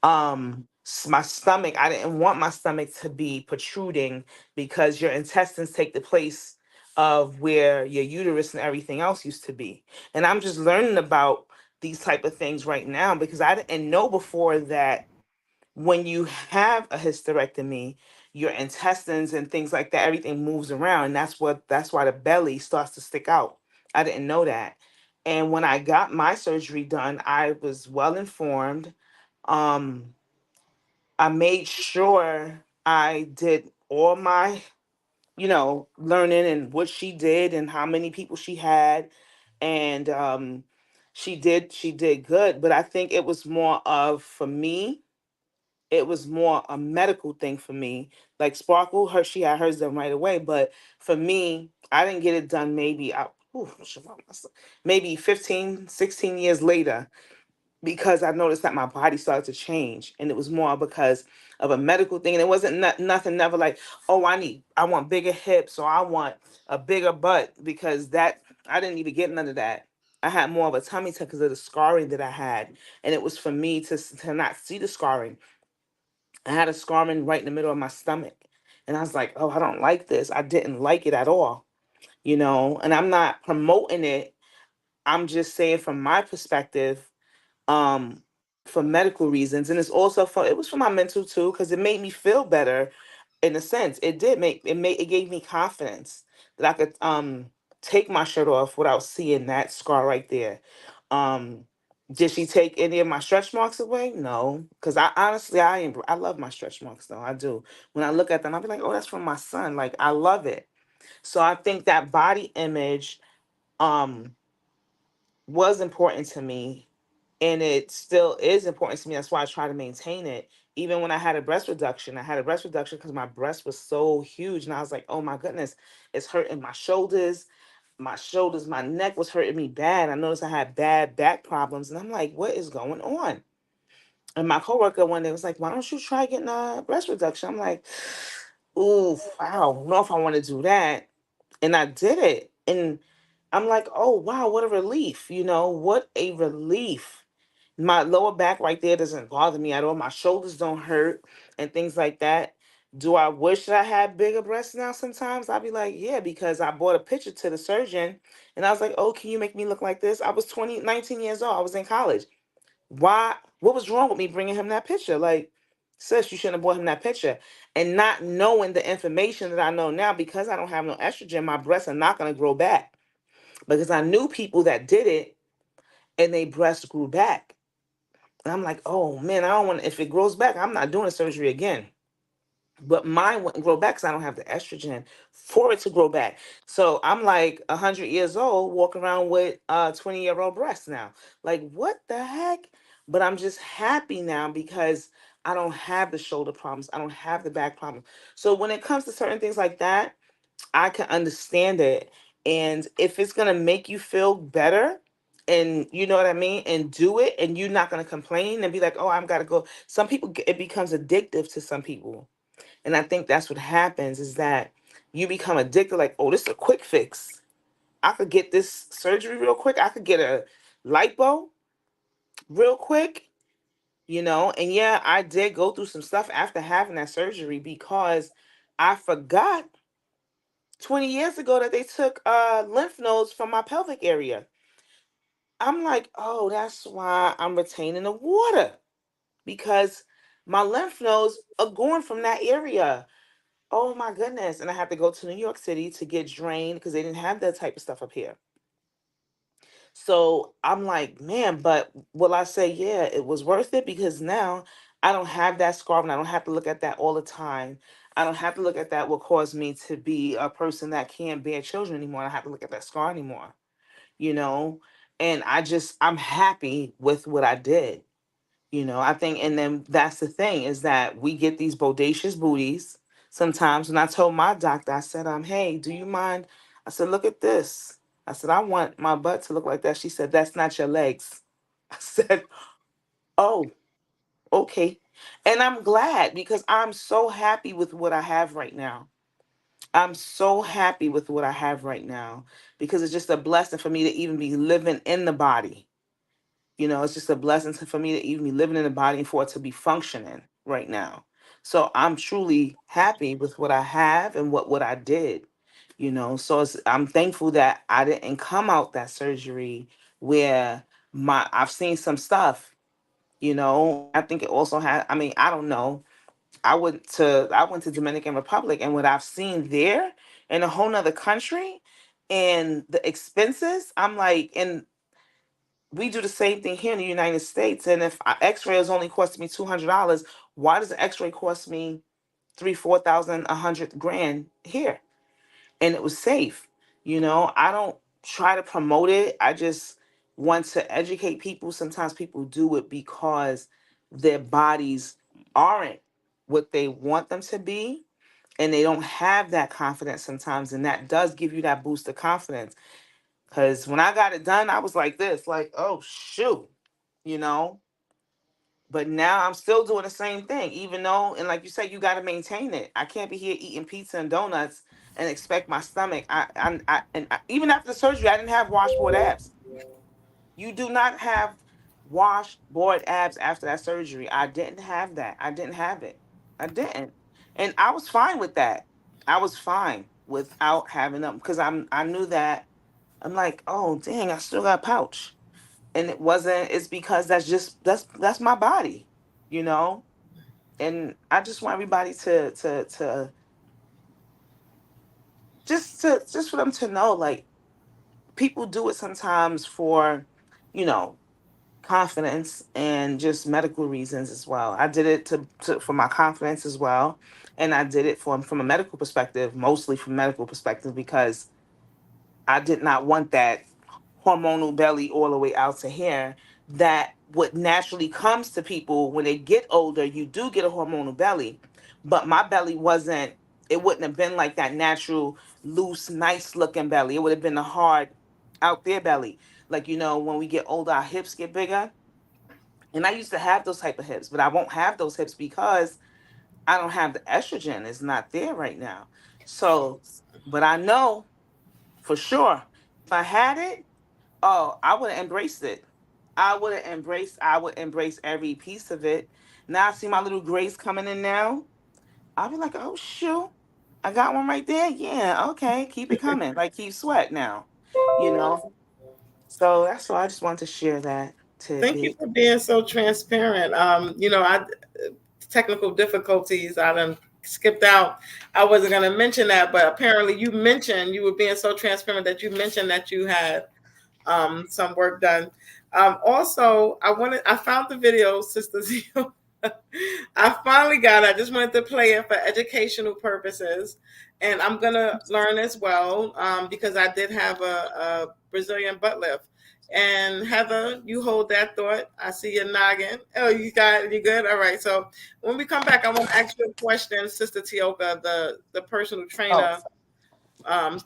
My stomach, I didn't want my stomach to be protruding because your intestines take the place of where your uterus and everything else used to be. And I'm just learning about these type of things right now because I didn't know before that when you have a hysterectomy, your intestines and things like that, everything moves around. And that's why the belly starts to stick out. I didn't know that. And when I got my surgery done, I was well informed. Um, I made sure I did all my, learning and what she did and how many people she had. And she did good. But I think it was more of for me, it was more a medical thing for me. Like Sparkle, she had hers done right away. But for me, I didn't get it done maybe 15, 16 years later because I noticed that my body started to change. And it was more because of a medical thing. And it wasn't nothing never like, oh, I want bigger hips or I want a bigger butt because I didn't even get none of that. I had more of a tummy tuck because of the scarring that I had. And it was for me to not see the scarring. I had a scarring right in the middle of my stomach. And I was like, oh, I don't like this. I didn't like it at all, and I'm not promoting it. I'm just saying from my perspective, um, for medical reasons. And it was for my mental too, because it made me feel better in a sense. It gave me confidence that I could take my shirt off without seeing that scar right there. Um, Did she take any of my stretch marks away? No, because I honestly I love my stretch marks though. I do. When I look at them, I'll be like, oh, that's from my son. Like I love it. So I think that body image um was important to me, and it still is important to me. That's why I try to maintain it. Even when I had a breast reduction because my breast was so huge, and I was like, oh my goodness, it's hurting my shoulders. My neck was hurting me bad. I noticed I had bad back problems, and I'm like, what is going on? And my coworker one day was like, why don't you try getting a breast reduction? I'm like, ooh, I don't know if I want to do that. And I did it. And I'm like, oh, wow, what a relief. What a relief. My lower back right there doesn't bother me at all. My shoulders don't hurt and things like that. Do I wish that I had bigger breasts now sometimes? I'd be like, yeah, because I brought a picture to the surgeon and I was like, oh, can you make me look like this? I was 19 years old. I was in college. Why? What was wrong with me bringing him that picture? Like, sis, you shouldn't have brought him that picture. And not knowing the information that I know now, because I don't have no estrogen, my breasts are not going to grow back. Because I knew people that did it and they breasts grew back. And I'm like, oh man, I don't want, if it grows back, I'm not doing the surgery again. But mine wouldn't grow back because I don't have the estrogen for it to grow back. So I'm like 100 years old walking around with 20-year-old breasts now. Like, what the heck? But I'm just happy now because I don't have the shoulder problems. I don't have the back problems. So when it comes to certain things like that, I can understand it. And if it's going to make you feel better, and you know what I mean, and do it, and you're not going to complain and be like, oh, I've got to go. Some people, it becomes addictive to some people, and I think that's what happens is that you become addicted, like, oh, this is a quick fix. I could get this surgery real quick. I could get a lipo real quick, And yeah, I did go through some stuff after having that surgery because I forgot 20 years ago that they took lymph nodes from my pelvic area. I'm like, oh, that's why I'm retaining the water because my lymph nodes are going from that area. Oh my goodness. And I have to go to New York City to get drained because they didn't have that type of stuff up here. So I'm like, man, but will I say, yeah, it was worth it because now I don't have that scar and I don't have to look at that all the time. I don't have to look at that what caused me to be a person that can't bear children anymore. I don't have to look at that scar anymore, you know? And I'm happy with what I did. I think, and then that's the thing is that we get these bodacious booties. Sometimes when I told my doctor, I said, hey, do you mind? I said, look at this. I said, I want my butt to look like that. She said, that's not your legs. I said, oh, okay. And I'm glad because I'm so happy with what I have right now. I'm so happy with what I have right now because it's just a blessing for me to even be living in the body. It's just a blessing for me to even be living in the body and for it to be functioning right now. So I'm truly happy with what I have and what I did. So I'm thankful that I didn't come out that surgery where I've seen some stuff, and I think it also had, I mean, I don't know. I went to Dominican Republic, and what I've seen there in a whole nother country and the expenses, I'm like, and we do the same thing here in the United States. And if X-ray is only costing me $200, why does the X-ray cost me 3, 4,000, 100 grand here? And it was safe. I don't try to promote it. I just want to educate people. Sometimes people do it because their bodies aren't what they want them to be. And they don't have that confidence sometimes. And that does give you that boost of confidence. Because when I got it done, I was like this, like, oh, shoot, you know. But now I'm still doing the same thing, even though, and like you said, you got to maintain it. I can't be here eating pizza and donuts and expect my stomach. Even after the surgery, I didn't have washboard abs. You do not have washboard abs after that surgery. I didn't have that. I didn't have it. I didn't, and I was fine with that. I was fine without having them because I knew that I'm like, oh dang, I still got a pouch. And it wasn't, it's because that's my body, you know? And I just want everybody to just for them to know, like, people do it sometimes for, you know, confidence and just medical reasons as well. I did it for my confidence as well. And I did it from a medical perspective, mostly from medical perspective, because I did not want that hormonal belly all the way out to here. That what naturally comes to people when they get older, you do get a hormonal belly. But my belly wasn't, it wouldn't have been like that natural, loose, nice looking belly. It would have been a hard out there belly. Like, when we get older, our hips get bigger. And I used to have those type of hips, but I won't have those hips because I don't have the estrogen. It's not there right now. So, but I know for sure if I had it, oh, I would have embraced it. I would embrace every piece of it. Now I see my little grace coming in now. I'll be like, oh, shoot, I got one right there. Yeah, okay, keep it coming. Like, keep sweat now, you know? So that's why I just wanted to share that Thank you tidbit. for being so transparent. Technical difficulties, I done skipped out. I wasn't going to mention that, but apparently you were being so transparent that you mentioned that you had some work done. Also, I found the video, Sister Zio. I finally got it. I just wanted to play it for educational purposes. And I'm going to learn as well because I did have a Brazilian butt lift. And Heather, you hold that thought. I see you noggin. Oh, you got it. You good? All right. So when we come back, I want to ask you a question, Sister Tioka, the personal trainer.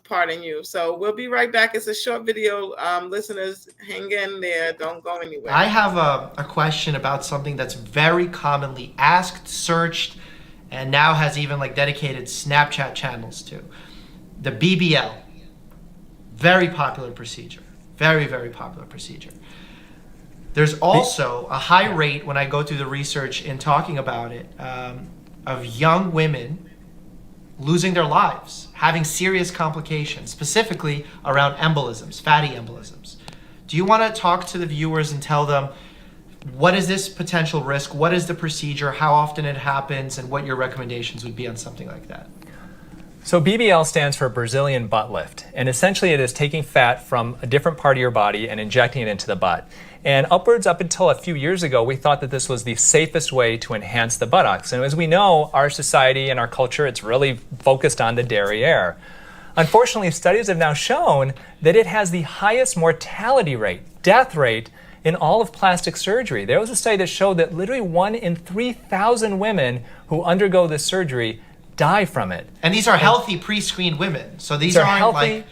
Pardon you. So we'll be right back. It's a short video. Listeners, hang in there. Don't go anywhere. I have a question about something that's very commonly asked, searched, and now has even like dedicated Snapchat channels to. The BBL. Very popular procedure. Very, very popular procedure. There's also a high rate when I go through the research in talking about it of young women losing their lives, having serious complications, specifically around embolisms, fatty embolisms. Do you want to talk to the viewers and tell them what is this potential risk, what is the procedure, how often it happens, and what your recommendations would be on something like that? So BBL stands for Brazilian butt lift, and essentially it is taking fat from a different part of your body and injecting it into the butt. And up until a few years ago, we thought that this was the safest way to enhance the buttocks. And as we know, our society and our culture, it's really focused on the derriere. Unfortunately, studies have now shown that it has the highest mortality rate, death rate, in all of plastic surgery. There was a study that showed that literally 1 in 3,000 women who undergo this surgery die from it. And these are healthy pre-screened women. So these aren't healthy, like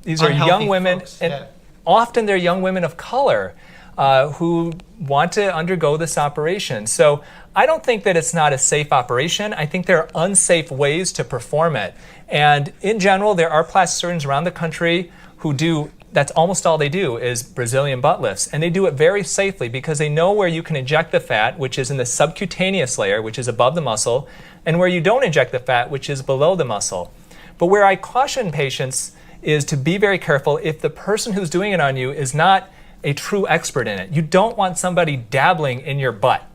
these are young women, folks. and often they're young women of color who want to undergo this operation. So I don't think that it's not a safe operation. I think there are unsafe ways to perform it. And in general, there are plastic surgeons around the country who do, that's almost all they do is Brazilian butt lifts. And they do it very safely because they know where you can inject the fat, which is in the subcutaneous layer, which is above the muscle, and where you don't inject the fat, which is below the muscle. But where I caution patients is to be very careful if the person who's doing it on you is not a true expert in it. You don't want somebody dabbling in your butt.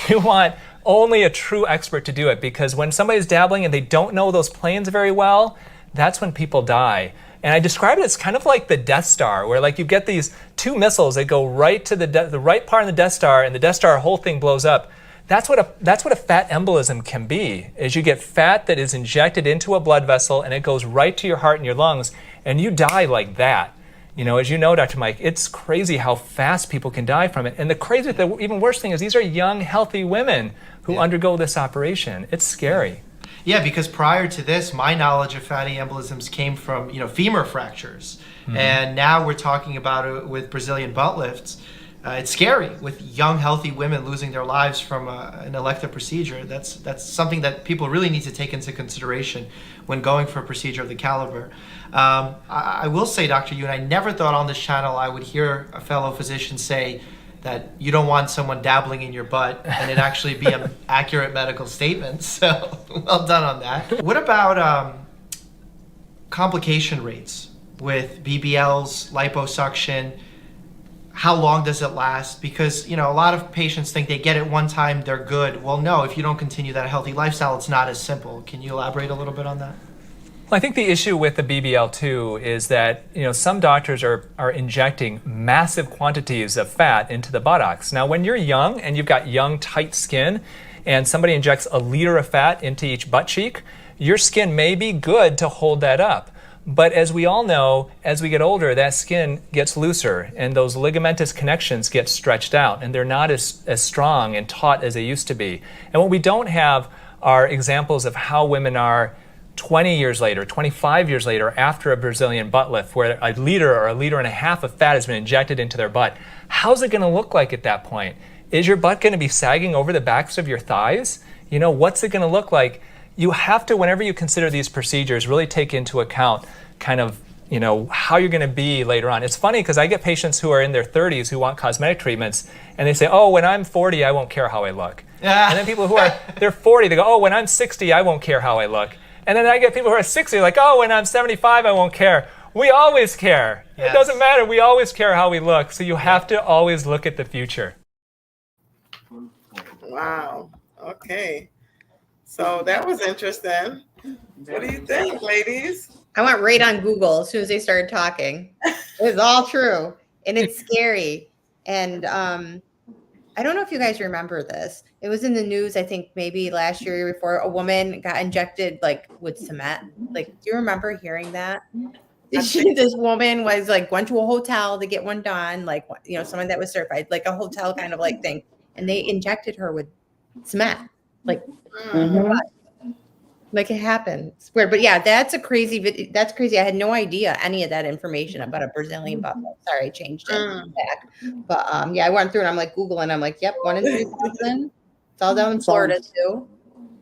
You want only a true expert to do it, because when somebody's dabbling and they don't know those planes very well, that's when people die. And I describe it as kind of like the Death Star, where like you get these 2 missiles that go right to the right part of the Death Star, and the Death Star whole thing blows up. That's what a fat embolism can be, is you get fat that is injected into a blood vessel and it goes right to your heart and your lungs, and you die like that. You know, as you know, Dr. Mike, it's crazy how fast people can die from it. And the even worse thing is these are young, healthy women who undergo this operation. It's scary. Yeah, because prior to this, my knowledge of fatty embolisms came from, femur fractures. Mm-hmm. And now we're talking about it with Brazilian butt lifts. It's scary with young, healthy women losing their lives from an elective procedure. That's something that people really need to take into consideration when going for a procedure of the caliber. I will say, Dr. Yoon, I never thought on this channel I would hear a fellow physician say that you don't want someone dabbling in your butt and it actually be an accurate medical statement. So well done on that. What about complication rates with BBLs, liposuction? How long does it last? Because, a lot of patients think they get it one time, they're good. Well, no, if you don't continue that healthy lifestyle, it's not as simple. Can you elaborate a little bit on that? Well, I think the issue with the BBL2 is that some doctors are injecting massive quantities of fat into the buttocks. Now, when you're young and you've got young, tight skin, and somebody injects a liter of fat into each butt cheek, your skin may be good to hold that up. But as we all know, as we get older, that skin gets looser and those ligamentous connections get stretched out and they're not as strong and taut as they used to be. And what we don't have are examples of how women are 20 years later, 25 years later, after a Brazilian butt lift, where a liter or a liter and a half of fat has been injected into their butt. How's it going to look like at that point? Is your butt going to be sagging over the backs of your thighs? What's it going to look like? You have to, whenever you consider these procedures, really take into account kind of, how you're going to be later on. It's funny because I get patients who are in their 30s who want cosmetic treatments, and they say, oh, when I'm 40, I won't care how I look. And then people who they're 40, they go, oh, when I'm 60, I won't care how I look. And then I get people who are 60, like, oh, when I'm 75, I won't care. We always care. Yes. It doesn't matter. We always care how we look. So you have to always look at the future. Wow. Okay. So that was interesting. What do you think, ladies? I went right on Google as soon as they started talking. It was all true. And it's scary. And I don't know if you guys remember this. It was in the news, I think maybe last year or before, a woman got injected like with cement. Like, do you remember hearing that? This woman was like, went to a hotel to get one done, like, someone that was certified, like a hotel kind of like thing. And they injected her with cement. Like, like it happened. It's weird. But yeah, that's a crazy video. That's crazy. I had no idea any of that information about a Brazilian butt lift. Sorry, I changed it back. But yeah, I went through and I'm like Googling. I'm like, yep, 1 in 3,000. It's all down in Florida too.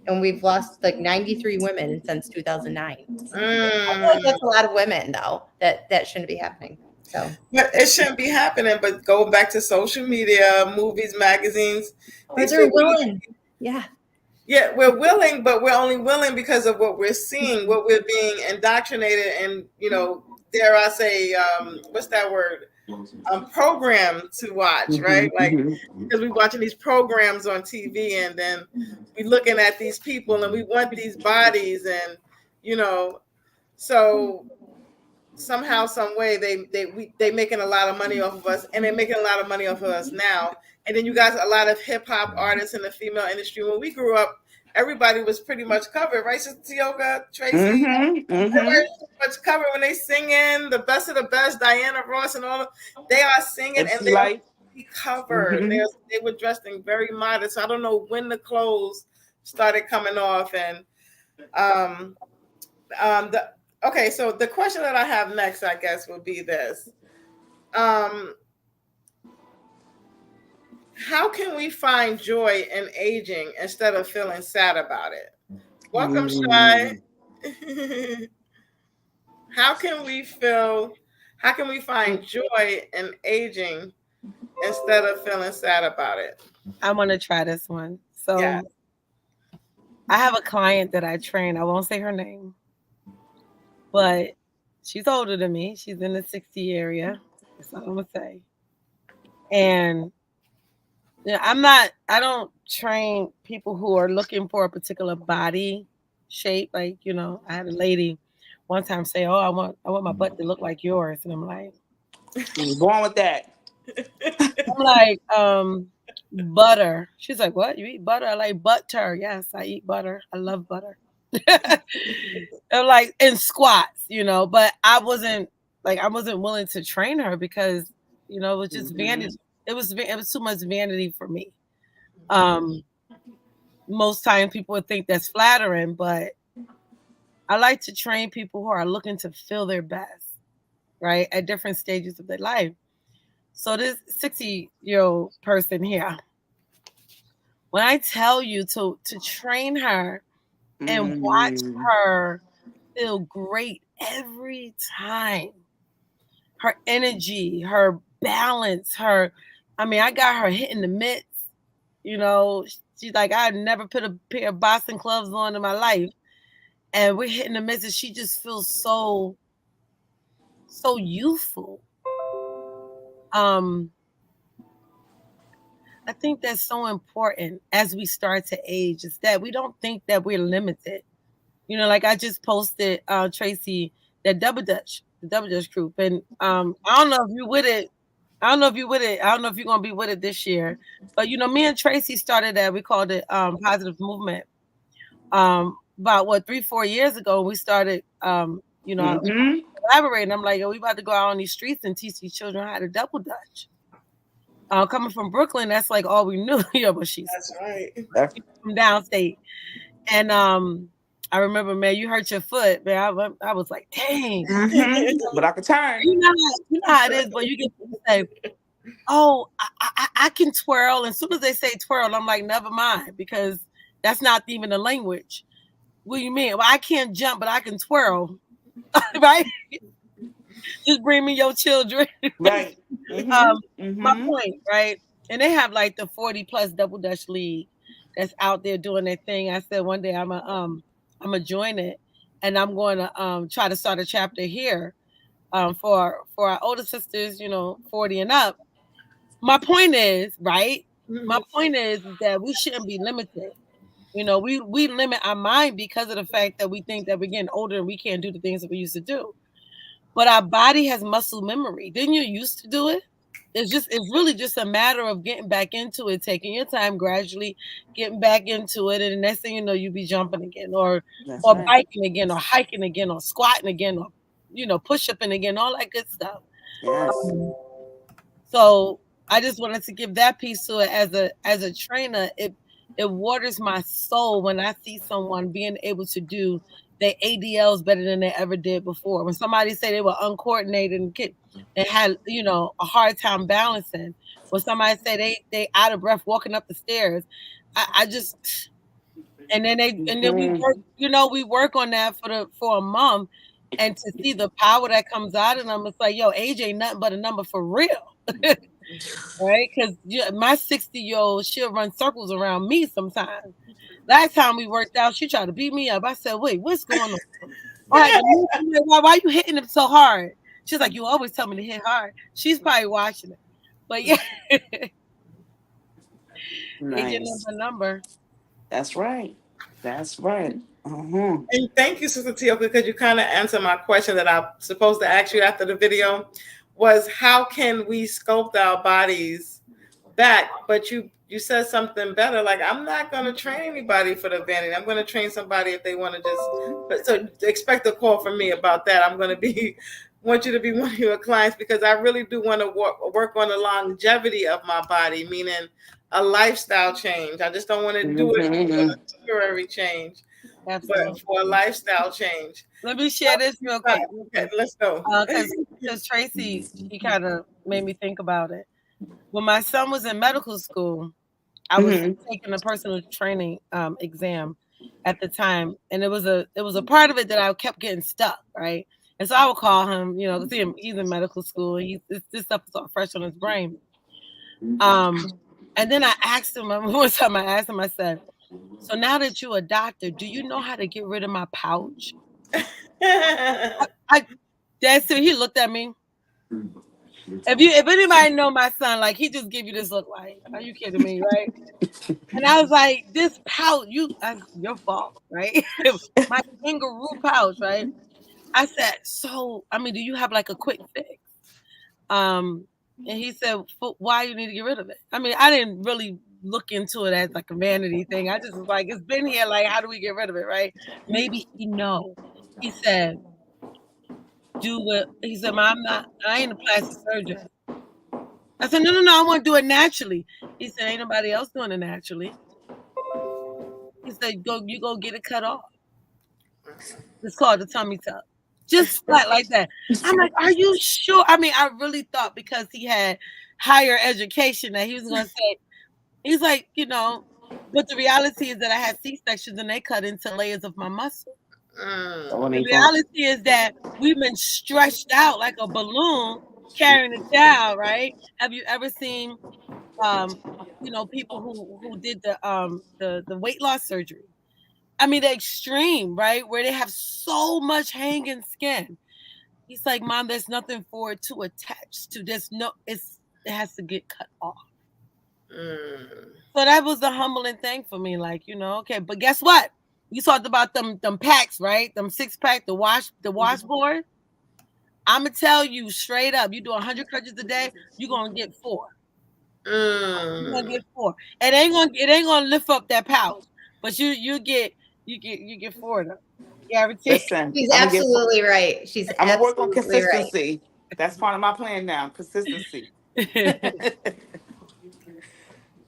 And we've lost like 93 women since 2009. I feel like that's a lot of women though. That shouldn't be happening. So, but it shouldn't be happening. But go back to social media, movies, magazines. They're willing. Yeah. Yeah, we're willing, but we're only willing because of what we're seeing, what we're being indoctrinated and, dare I say, what's that word? Programmed to watch, right? Like, because we're watching these programs on TV and then we're looking at these people and we want these bodies and, so somehow, some way they making a lot of money off of us and they're making a lot of money off of us now. And then you got a lot of hip hop artists in the female industry. When we grew up, everybody was pretty much covered, right? Tioka, Tracy, everybody was pretty much covered when they singing the best of the best, Diana Ross and all. They are singing and they are covered. They were dressed in very modest. So I don't know when the clothes started coming off. And okay, so the question that I have next, I guess, would be this. How can we find joy in aging instead of feeling sad about it? Welcome, Shy. How can we find joy in aging instead of feeling sad about it? I want to try this one. So yeah. I have a client that I train. I won't say her name, but she's older than me. She's in the 60 area. That's all I'm going to say. And I don't train people who are looking for a particular body shape. Like, I had a lady one time say, oh, I want my butt to look like yours. And I'm like, go on with that. I'm like, butter. She's like, what? You eat butter? I like butter. Yes, I eat butter. I love butter. I'm like, in squats, but I wasn't willing to train her because, it was just vanity. It was too much vanity for me. Most times people would think that's flattering, but I like to train people who are looking to feel their best, right, at different stages of their life. So this 60-year-old person here, when I tell you to train her and watch her feel great every time, her energy, her balance, I got her hitting the mitts. She's like, I've never put a pair of boxing gloves on in my life. And we're hitting the mitts and she just feels so youthful. I think that's so important as we start to age, is that we don't think that we're limited. You know, like I just posted Tracy that the double dutch group, and I don't know if you with it. I don't know if you with it. I don't know if you're gonna be with it this year. But you know, me and Tracy started that. We called it Positive Movement. About what 3-4 years ago, we started you know, collaborating. I'm like, oh, we about to go out on these streets and teach these children how to double dutch. Coming from Brooklyn, that's like all we knew. Yeah, but she's from downstate. And I remember, man, you hurt your foot, man. I was like, dang. But I could turn. You know how it is, but you get to say, oh, I can twirl. And as soon as they say twirl, I'm like, never mind, because that's not even a language. What do you mean? Well, I can't jump, but I can twirl. Right? Just bring me your children. Right. My point, right? And they have like the 40+ double dutch league that's out there doing their thing. I said one day I'm gonna join it, and I'm going to try to start a chapter here for our older sisters, you know, 40 and up. My point is, right? My point is that we shouldn't be limited. You know, we limit our mind because of the fact that we think that we're getting older and we can't do the things that we used to do. But our body has muscle memory. Didn't you used to do it? It's really just a matter of getting back into it, taking your time, gradually getting back into it, and the next thing you know, you be jumping again, or biking again, or hiking again, or squatting again, or you know, push-upping again, all that good stuff. Yes. So I just wanted to give that piece to it as a trainer. It waters my soul when I see someone being able to do their ADLs better than they ever did before. When somebody say they were uncoordinated and had, you know, a hard time balancing. When somebody say they out of breath walking up the stairs, I just and then we work, you know, we work on that for a month, and to see the power that comes out of them, it's like, yo, age ain't nothing but a number for real. Right? Because my 60-year-old, she'll run circles around me sometimes. Last time we worked out, she tried to beat me up. I said, wait, what's going on? Why you hitting him so hard? She's like, you always tell me to hit hard. She's probably watching it. But yeah. Nice. Number. That's right. That's right. And thank you, Sister Tioka, because you kind of answered my question that I'm supposed to ask you after the video, was how can we sculpt our bodies back? But you said something better, like, I'm not going to train anybody for the vanity. I'm going to train somebody if they want to just, so expect a call from me about that. I'm going to want you to be one of your clients, because I really do want to work on the longevity of my body, meaning a lifestyle change. I just don't want to do it for a temporary change. Absolutely. But for a lifestyle change. Let me share this real quick. Okay, let's go. Because Tracy, she kind of made me think about it. When my son was in medical school, I was taking a personal training exam at the time, and it was a part of it that I kept getting stuck, right? And so I would call him, you know, see him. He's in medical school. This stuff is all fresh on his brain. And then I asked him one time. I asked him. I said, so now that you're a doctor, do you know how to get rid of my pouch? That's it. He looked at me. If anybody know my son, like, he just give you this look like, are you kidding me, right? And I was like, this pouch, your fault, right? My kangaroo pouch, right? I said, so, I mean, do you have like a quick fix? And he said, why you need to get rid of it? I mean, I didn't really look into it as like a vanity thing. I just was like, it's been here, like, how do we get rid of it, right? Maybe he know. He said, he said, Mom, I ain't a plastic surgeon. I said, no, I want to do it naturally. He said, ain't nobody else doing it naturally. He said, you go get it cut off. It's called the tummy tuck. Just flat like that. I'm like, are you sure? I mean, I really thought because he had higher education that he was going to say, he's like, you know, but the reality is that I had C-sections and they cut into layers of my muscle. The reality is that we've been stretched out like a balloon carrying a child, right? Have you ever seen, you know, people who did the weight loss surgery? I mean, the extreme, right? Where they have so much hanging skin. He's like, Mom, there's nothing for it to attach to. It has to get cut off. So that was the humbling thing for me. Like, you know, okay, but guess what? we talked about them packs, right? Them 6-pack, the washboard. I'm gonna tell you straight up, you do 100 crunches a day, you're gonna get 4. You're gonna get 4. It ain't gonna lift up that pouch, but you get 4 of them. Guarantee. Listen, She's I'm gonna absolutely right. She's I'm gonna work on absolutely right. consistency. That's part of my plan now. Consistency.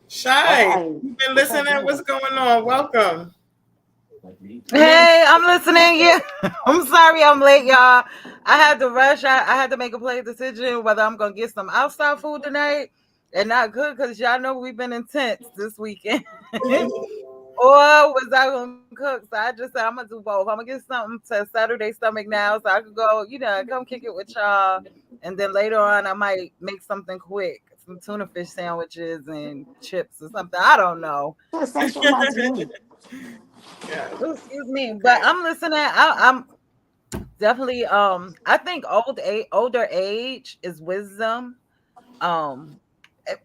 Shy, you've been listening. What's going on? Welcome. Hey, I'm listening. Yeah, I'm sorry I'm late, y'all. I had to rush. I had to make a play decision whether I'm gonna get some outside food tonight and not cook because y'all know we've been intense this weekend. Or was I gonna cook? So I just said I'm gonna do both. I'm gonna get something to Saturday stomach now, so I could go, come kick it with y'all, and then later on I might make something quick, some tuna fish sandwiches and chips or something. I don't know. Excuse me, but I'm listening. I'm definitely. I think older age is wisdom.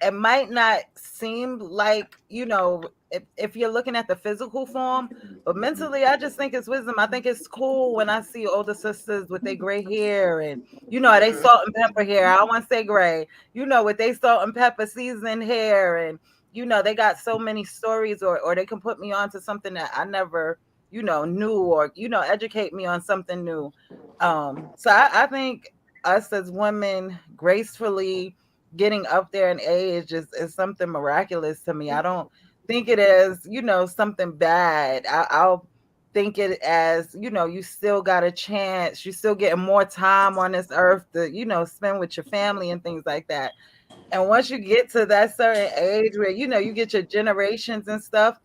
It might not seem like, if you're looking at the physical form, but mentally, I just think it's wisdom. I think it's cool when I see older sisters with their gray hair and, they salt and pepper hair. I don't want to say gray, with they salt and pepper seasoned hair. And, they got so many stories or they can put me on to something that I never, knew or, educate me on something new. So I think us as women gracefully getting up there in age is something miraculous to me. I don't think it is, something bad. I'll think it as, you still got a chance. You still getting more time on this earth to, spend with your family and things like that. And once you get to that certain age where, you get your generations and stuff,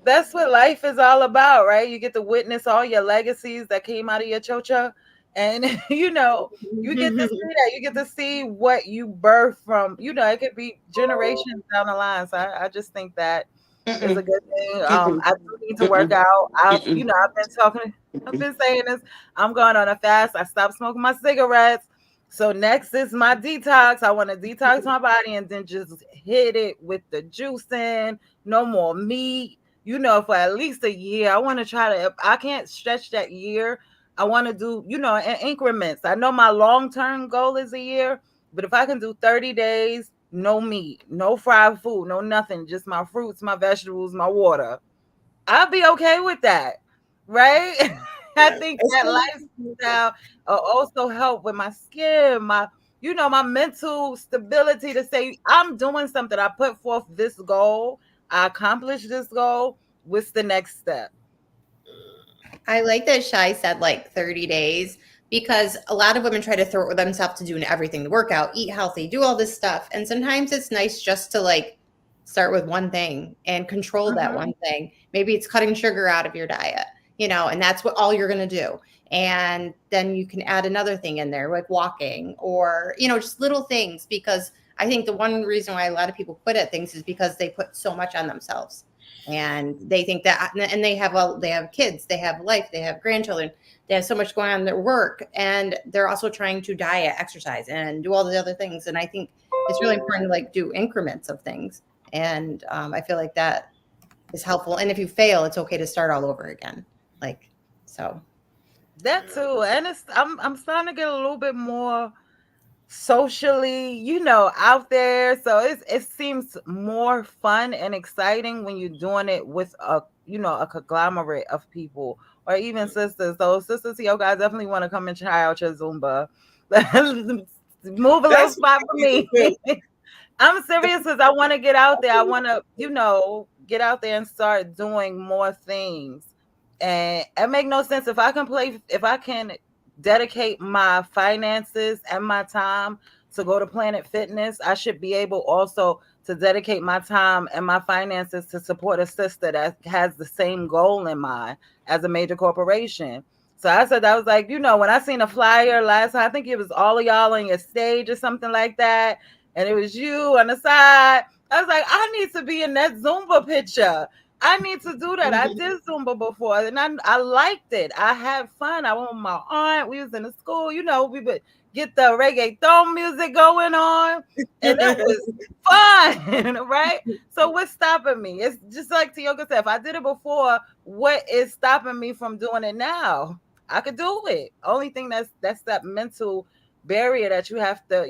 that's what life is all about, right? You get to witness all your legacies that came out of your chocha. And, you get to see that. You get to see what you birthed from, it could be generations down the line. So I just think that is a good thing. I do need to work out. I've been saying this. I'm going on a fast. I stopped smoking my cigarettes. So next is my detox. I want to detox my body and then just hit it with the juicing. No more meat. For at least a year. I want to try to, if I can't stretch that year, I want to do, in increments. I know my long-term goal is a year, but if I can do 30 days, no meat, no fried food, no nothing, just my fruits, my vegetables, my water, I'll be okay with that, right? I think that lifestyle will also help with my skin, my mental stability to say, I'm doing something. I put forth this goal. I accomplished this goal. What's the next step? I like that Shai said like 30 days because a lot of women try to throw themselves to doing everything, to work out, eat healthy, do all this stuff. And sometimes it's nice just to like start with one thing and control that one thing. Maybe it's cutting sugar out of your diet, and that's what all you're going to do. And then you can add another thing in there, like walking or, just little things, because I think the one reason why a lot of people quit at things is because they put so much on themselves. And they think that, and they have kids, they have life, they have grandchildren, they have so much going on in their work, and they're also trying to diet, exercise, and do all the other things. And I think it's really important to like do increments of things. And I feel like that is helpful. And if you fail, it's okay to start all over again. So that too. And I'm starting to get a little bit more socially, out there. So it seems more fun and exciting when you're doing it with a conglomerate of people or even sisters. So sisters, you guys definitely want to come and try out your Zumba. Move a little spot for me. I'm serious because I want to get out there. I want to, get out there and start doing more things. And it make no sense if I can dedicate my finances and my time to go to Planet Fitness, I should be able also to dedicate my time and my finances to support a sister that has the same goal in mind as a major corporation. So I said, I was like, when I seen a flyer last time, I think it was all of y'all on your stage or something like that, and it was you on the side. I was like, I need to be in that Zumba picture. I need to do that. I did Zumba before and I liked it. I had fun. I went with my aunt. We was in the school, we would get the reggaeton music going on, and it was fun, right? So what's stopping me? It's just like Tioka said, if I did it before, what is stopping me from doing it now? I could do it. Only thing that's that mental barrier that you have to,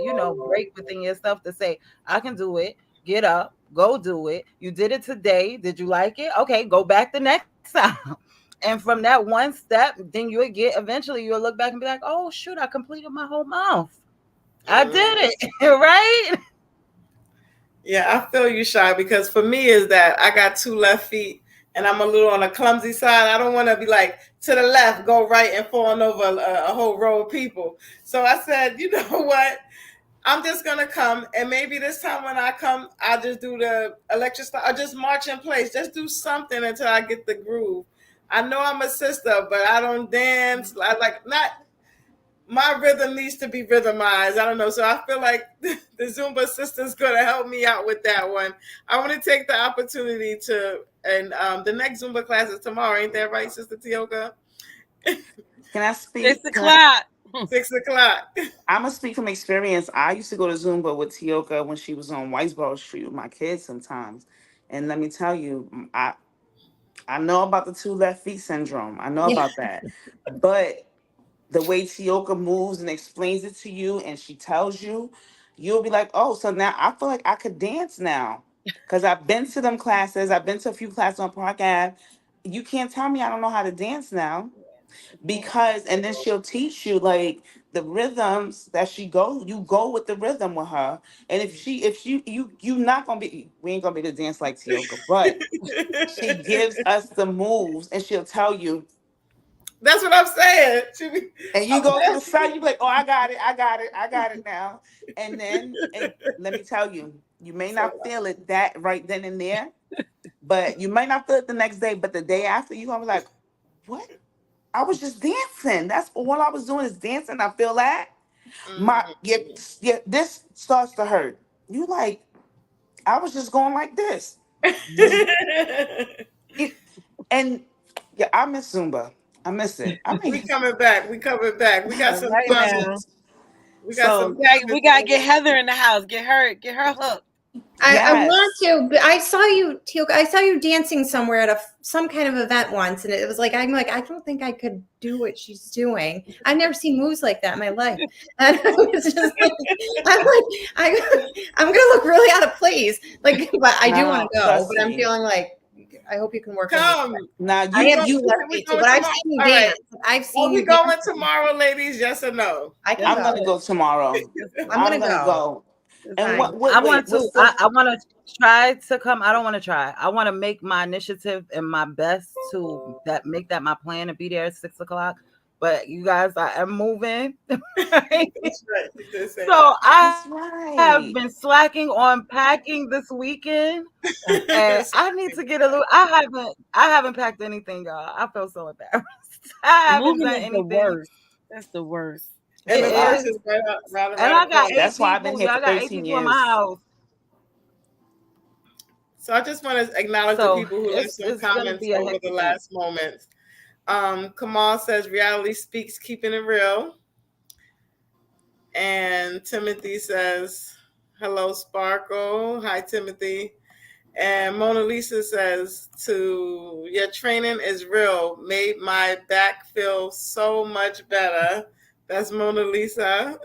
break within yourself to say, I can do it. Get up, go do it. You did it today. Did you like it? Okay, go back the next time. And from that one step, then eventually you'll look back and be like, oh shoot, I completed my whole month. I did it, right? Yeah, I feel you, Shy, because for me is that I got 2 left feet and I'm a little on the clumsy side. I don't want to be like to the left, go right and falling over a whole row of people. So I said, you know what? I'm just going to come, and maybe this time when I come, I'll just do the electric style, or just march in place. Just do something until I get the groove. I know I'm a sister, but I don't dance. My rhythm needs to be rhythmized. I don't know. So I feel like the Zumba sister's going to help me out with that one. I want to take the opportunity and the next Zumba class is tomorrow. Ain't that right, Sister Tioka? Can I speak? 6:00. 6:00. I'm going to speak from experience. I used to go to Zumba with Tioka when she was on Whitesboro Street with my kids sometimes. And let me tell you, I know about the 2 left feet syndrome. I know about that. But the way Tioka moves and explains it to you and she tells you, you'll be like, oh, so now I feel like I could dance now. Because I've been to them classes. I've been to a few classes on Park Ave. You can't tell me I don't know how to dance now. And then she'll teach you like the rhythms that you go with the rhythm with her. And if you not gonna be, we ain't gonna be able to dance like Tioka, but she gives us the moves and she'll tell you. That's what I'm saying. And you go to the side, you be like, oh, I got it now. And then let me tell you, you may not feel it that right then and there, but you might not feel it the next day, but the day after you're gonna be like, what? I was just dancing. That's all I was doing is dancing. I feel that. This starts to hurt. You like, I was just going like this. And yeah, I miss Zumba. I miss it. We coming back. We got some Right now. We got some. We gotta get Heather in the house. Get her hooked. I want to, but I saw you, Tioka. I saw you dancing somewhere at some kind of event once, and it was like I don't think I could do what she's doing. I've never seen moves like that in my life, and I was just like, I'm gonna look really out of place. Like, but I do want to go, but I'm feeling like I hope you can work. Come now, I have two left feet, but I've seen you dance. I've seen. Are we going tomorrow, ladies? Yes or no? I'm gonna go tomorrow. I'm gonna go. And I want to try to come. I don't want to try. I want to make my initiative and my best to make that my plan to be there at 6:00. But you guys, I am moving. Right? So I have been slacking on packing this weekend, and I need to get a little. I haven't packed anything, y'all. I feel so embarrassed. I haven't done anything. That's the worst. And the verse is right and I got 8 That's people. why I've been here for 13 years. In my house. So I just want to acknowledge the people who left some comments over the last moments. Kamal says reality speaks, keeping it real. And Timothy says, hello, Sparkle. Hi, Timothy. And Mona Lisa says, your training is real. Made my back feel so much better. That's Mona Lisa.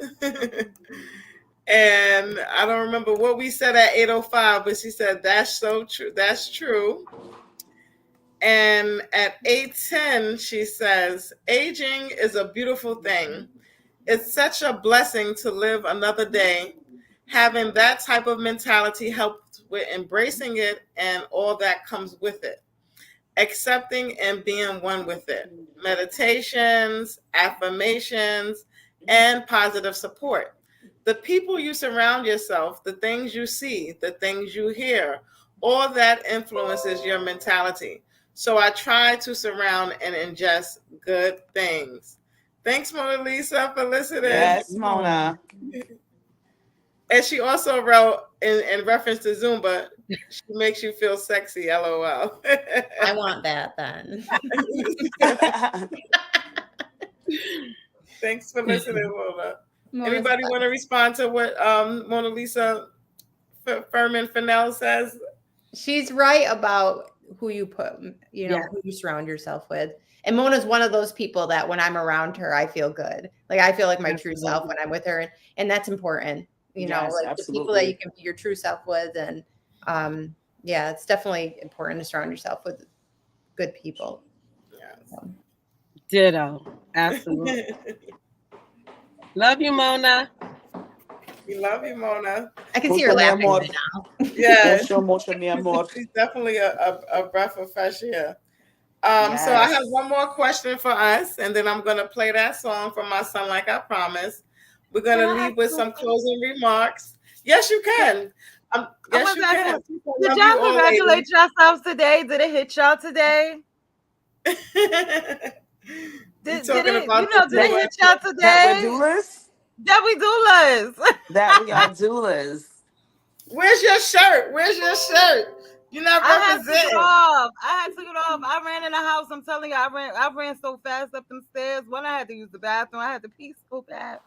And I don't remember what we said at 8:05, but she said, that's so true. That's true. And at 8:10, she says, aging is a beautiful thing. It's such a blessing to live another day. Having that type of mentality helped with embracing it and all that comes with it. Accepting and being one with it. Meditations, affirmations, and positive support. The people you surround yourself, the things you see, the things you hear, all that influences your mentality. So I try to surround and ingest good things. Thanks, Mona Lisa, for listening. Yes, Mona. And she also wrote, in reference to Zumba, she makes you feel sexy, LOL. I want that then. Thanks for listening, Mona. Mona's Anybody want to respond to what Mona Lisa Furman Fennell says? she's right about who you put, Yeah. who you surround yourself with. And Mona's one of those people that when I'm around her, I feel good. Like I feel like my true self Absolutely. when I'm with her, and that's important. Yes, Like the people that you absolutely. can be your true self with, and yeah, it's definitely important to surround yourself with good people. So, Ditto. Absolutely. Yes. Love you, Mona. We love you, Mona. I can see her Mucho mi laughing amor. right now. Yes, Mucho mi amor. she's definitely a breath of fresh air. So I have Yes. one more question for us, and then I'm gonna play that song from my son, like I promised. We're Can gonna I ask leave with you? some closing remarks. Yes, you can. I Yes, was you asking, can. People did love you y'all all, congratulate yourselves today? Did it hit y'all today? ladies. You Did talking it? about the Did it That doula? hit y'all that we're today? doulas? That we doulas. That we are doulas. Where's your shirt? Where's your shirt? You're not I had took it representing. off. I had took it off. I ran in the house. I'm telling you, I ran so fast up them stairs. When I had to use the bathroom, I had to pee so bad.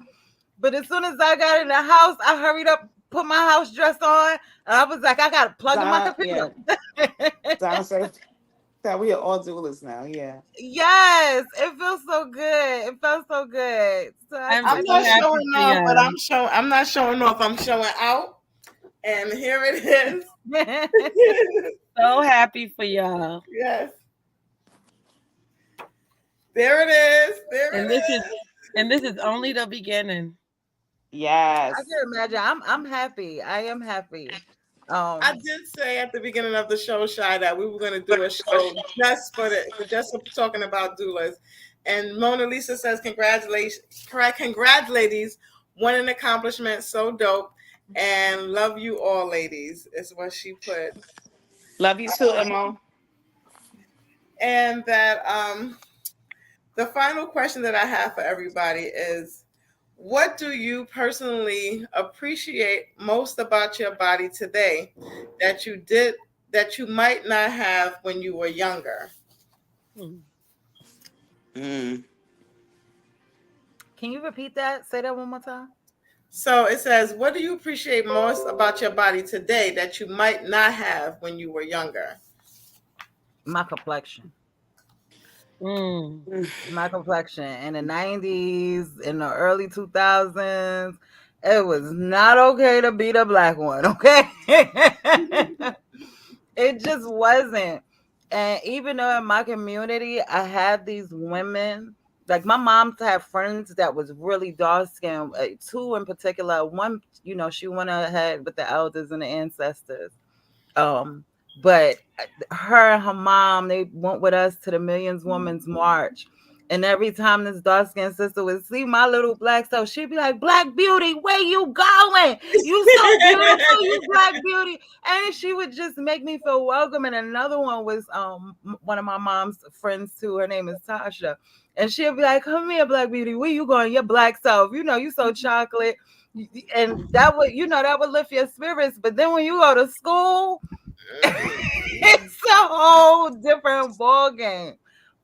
But as soon as I got in the house, I hurried up, put my house dress on, and I was like, I got to plug in my Donna, computer. yeah. Donna said that we are all doulas now. Yeah. Yes, it feels so good. It felt so good. So I'm I'm so not just happy showing for off, but y'all. I'm not showing off. I'm showing out. And here it is. So happy for y'all. Yes. There it is. There And it this is is. and this is only the beginning. I Yes. can imagine. I'm happy. I am happy. I Um, did say at the beginning of the show, Shy, that we were going to do a show just for just for talking about doulas. And Mona Lisa says, "Congratulations, correct? Congrats, ladies! What an accomplishment! So dope, and love you all, ladies." Is what she put. Love you too, Emma. And that the final question that I have for everybody is, what do you personally appreciate most about your body today that you did that you might not have when you were younger? Hmm. Mm. can you repeat that? Say that one more time. So it says, what do you appreciate most about your body today that you might not have when you were younger? My complexion. Mm. My complexion in the 90s, in the early 2000s, it was not okay to be the black one, okay? It just wasn't. And even though in my community, I had these women, like my mom had friends that was really dark skinned, two in particular. One, she went ahead with the elders and the ancestors. Um, but her and her mom, they went with us to the Millions Women's March. And every time this dark skinned sister would see my little black self, she'd be like, Black Beauty, where you going? You so beautiful, you Black Beauty. And she would just make me feel welcome. And another one was one of my mom's friends too. Her name is Tasha. And she'll be like, come here, Black Beauty, where you going? Your black self. You so chocolate. And that would lift your spirits. But then when you go to school, it's a whole different ball game.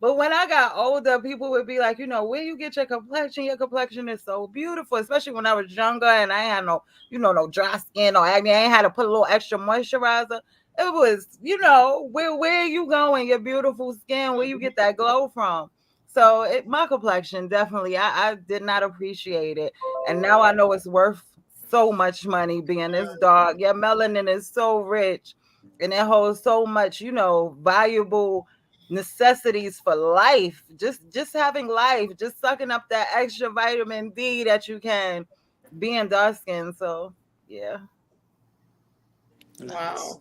But when I got older, people would be like, where you get your complexion? Your complexion is so beautiful. Especially when I was younger and I ain't had no dry skin or acne. I ain't had to put a little extra moisturizer. It was, where are you going? Your beautiful skin, where you get that glow from? So my complexion, definitely, I did not appreciate it. And now I know it's worth so much money being this dark. Your melanin is so rich and it holds so much, valuable necessities for life. Just having life, just sucking up that extra vitamin D that you can being dark skinned. So yeah. Nice. Wow.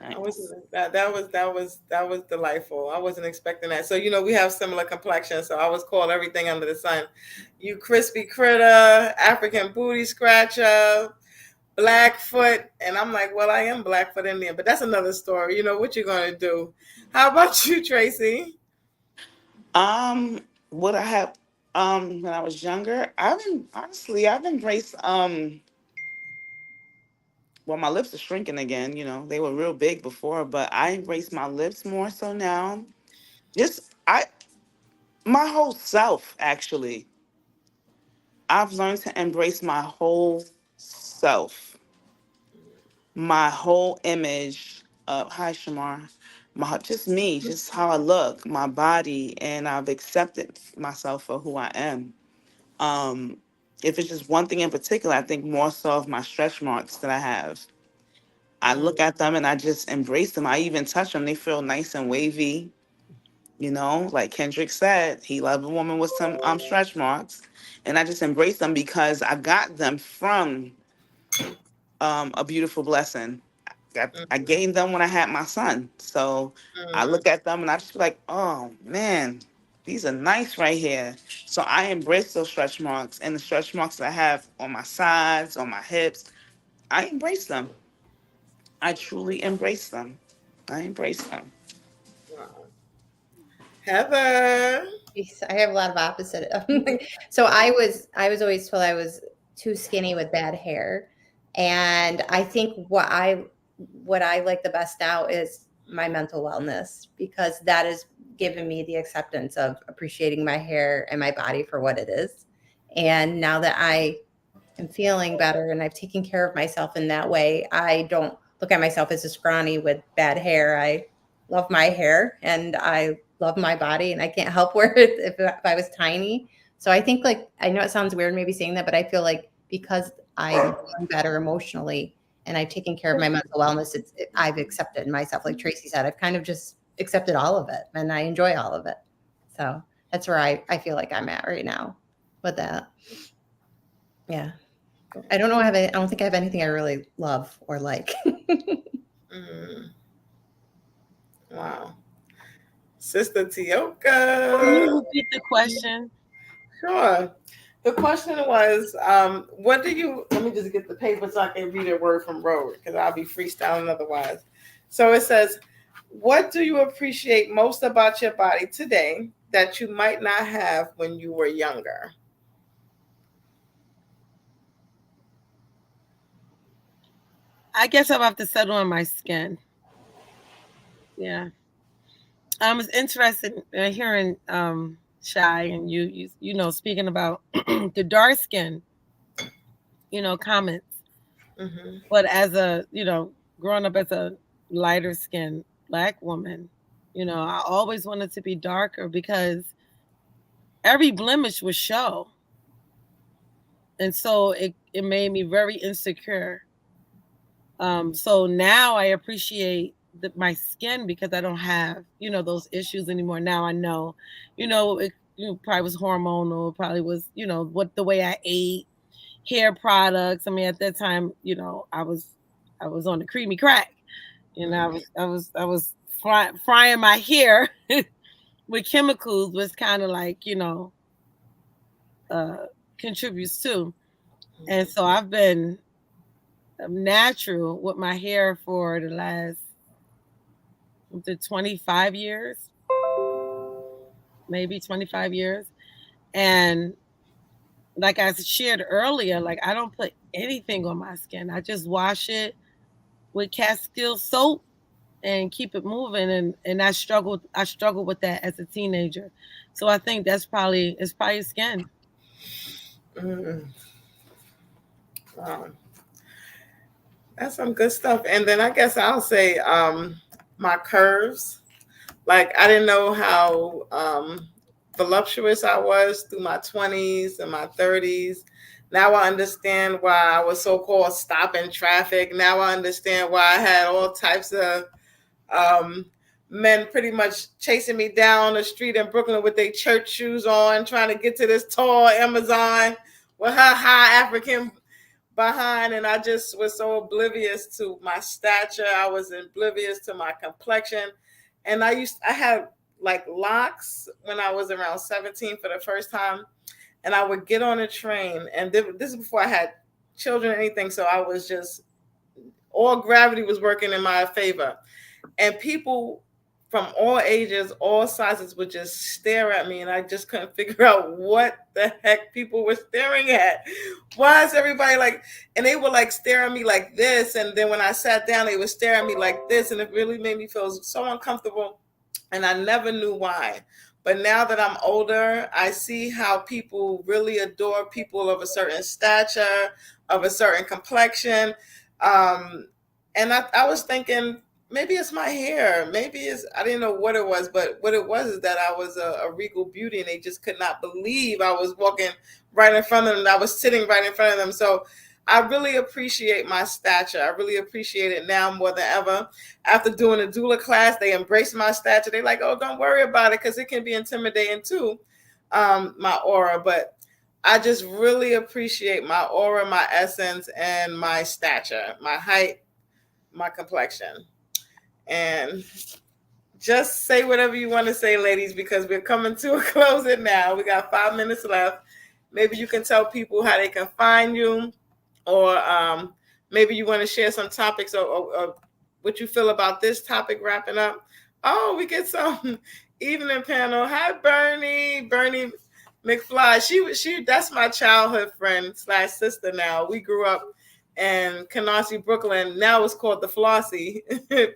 I Nice. wasn't that was delightful. I wasn't expecting that. So we have similar complexions. So I was called everything under the sun. You crispy critter, African booty scratcher, Blackfoot, and I'm like, well, I am Blackfoot Indian, but that's another story. What you're gonna do. How about you, Tracy? What I have when I was younger, I've embraced well, my lips are shrinking again, they were real big before, but I embrace my lips more so now. Just my whole self actually. I've learned to embrace my whole self, my whole image of, hi Shamar, my, just me, just how I look, my body, and I've accepted myself for who I am. Um, if it's just one thing in particular, I think more so of my stretch marks that I have. I look at them and I just embrace them. I even touch them. They feel nice and wavy. You know, like Kendrick said, he loved a woman with some stretch marks. And I just embrace them because I got them from a beautiful blessing. I gained them when I had my son. So I look at them and I just be like, oh man, these are nice right here. So I embrace those stretch marks and the stretch marks that I have on my sides, on my hips. I embrace them. I truly embrace them. I embrace them. Wow. Heather. I have a lot of opposite. So I was always told I was too skinny with bad hair, and I think what I like the best now is my mental wellness, because that has given me the acceptance of appreciating my hair and my body for what it is. And now that I am feeling better and I've taken care of myself in that way, I don't look at myself as a scrawny with bad hair. I love my hair and I love my body, and I can't help where if I was tiny. So I think, like, I know it sounds weird maybe saying that, but I feel like because I'm doing better emotionally and I've taken care of my mental wellness, I've accepted myself. Like Tracy said, I've kind of just accepted all of it and I enjoy all of it. So that's where I feel like I'm at right now with that. Yeah. I don't know. I don't think I have anything I really love or like. Wow. Sister Can Tioka. you repeat the question? Sure. The question was, what do you, let me just get the paper so I can read it word from word, because I'll be freestyling otherwise. So it says, what do you appreciate most about your body today that you might not have when you were younger? I guess I'll have to settle on my skin. Yeah. I was interested in hearing Shy and you know, speaking about the dark skin, you know, comments. Mm-hmm. But as a, you know, growing up as a lighter skinned black woman, you know, I always wanted to be darker because every blemish would show. And so it made me very insecure. So now I appreciate my skin because I don't have, you know, those issues anymore. Now I know, you know, it probably was hormonal, probably was, you know, what the way I ate, hair products. I mean, at that time, you know, I was on the creamy crack. You know, I was frying my hair with chemicals, was kind of like, you know, contributes too. And so I've been natural with my hair for the last 25 years, maybe 25 years. And like I shared earlier, like I don't put anything on my skin. I just wash it with Castile soap and keep it moving. And I struggled with that as a teenager. So I think it's probably skin. Mm-hmm. Wow. That's some good stuff. And then I guess I'll say my curves. Like I didn't know how voluptuous I was through my 20s and my 30s. Now I understand why I was so called stopping traffic. Now I understand why I had all types of um, men pretty much chasing me down the street in Brooklyn with their church shoes on, trying to get to this tall Amazon with her high African behind. And I just was so oblivious to my stature. I was oblivious to my complexion. And I had like locks when I was around 17 for the first time. And I would get on a train, and this is before I had children or anything. So I was just, all gravity was working in my favor. And people from all ages, all sizes would just stare at me, and I just couldn't figure out what the heck people were staring at. Why is everybody like, and they would like stare at me like this, and then when I sat down, they would stare at me like this, and it really made me feel so uncomfortable, and I never knew why. But now that I'm older, I see how people really adore people of a certain stature, of a certain complexion. And I was thinking, maybe it's my hair. Maybe it's, I didn't know what it was, but what it was is that I was a regal beauty and they just could not believe I was walking right in front of them. I was sitting right in front of them. So I really appreciate my stature. I really appreciate it now more than ever. After doing a doula class, they embraced my stature. They're like, oh, don't worry about it, because it can be intimidating too, my aura. But I just really appreciate my aura, my essence, and my stature, my height, my complexion. And just say whatever you want to say, ladies, because we're coming to a closing now. We got 5 minutes left. Maybe you can tell people how they can find you, or maybe you want to share some topics or what you feel about this topic wrapping up. Oh, we get some evening panel. Hi, Bernie McFly. She that's my childhood friend / sister now. We grew up in Canarsie, Brooklyn. Now it's called the Flossie,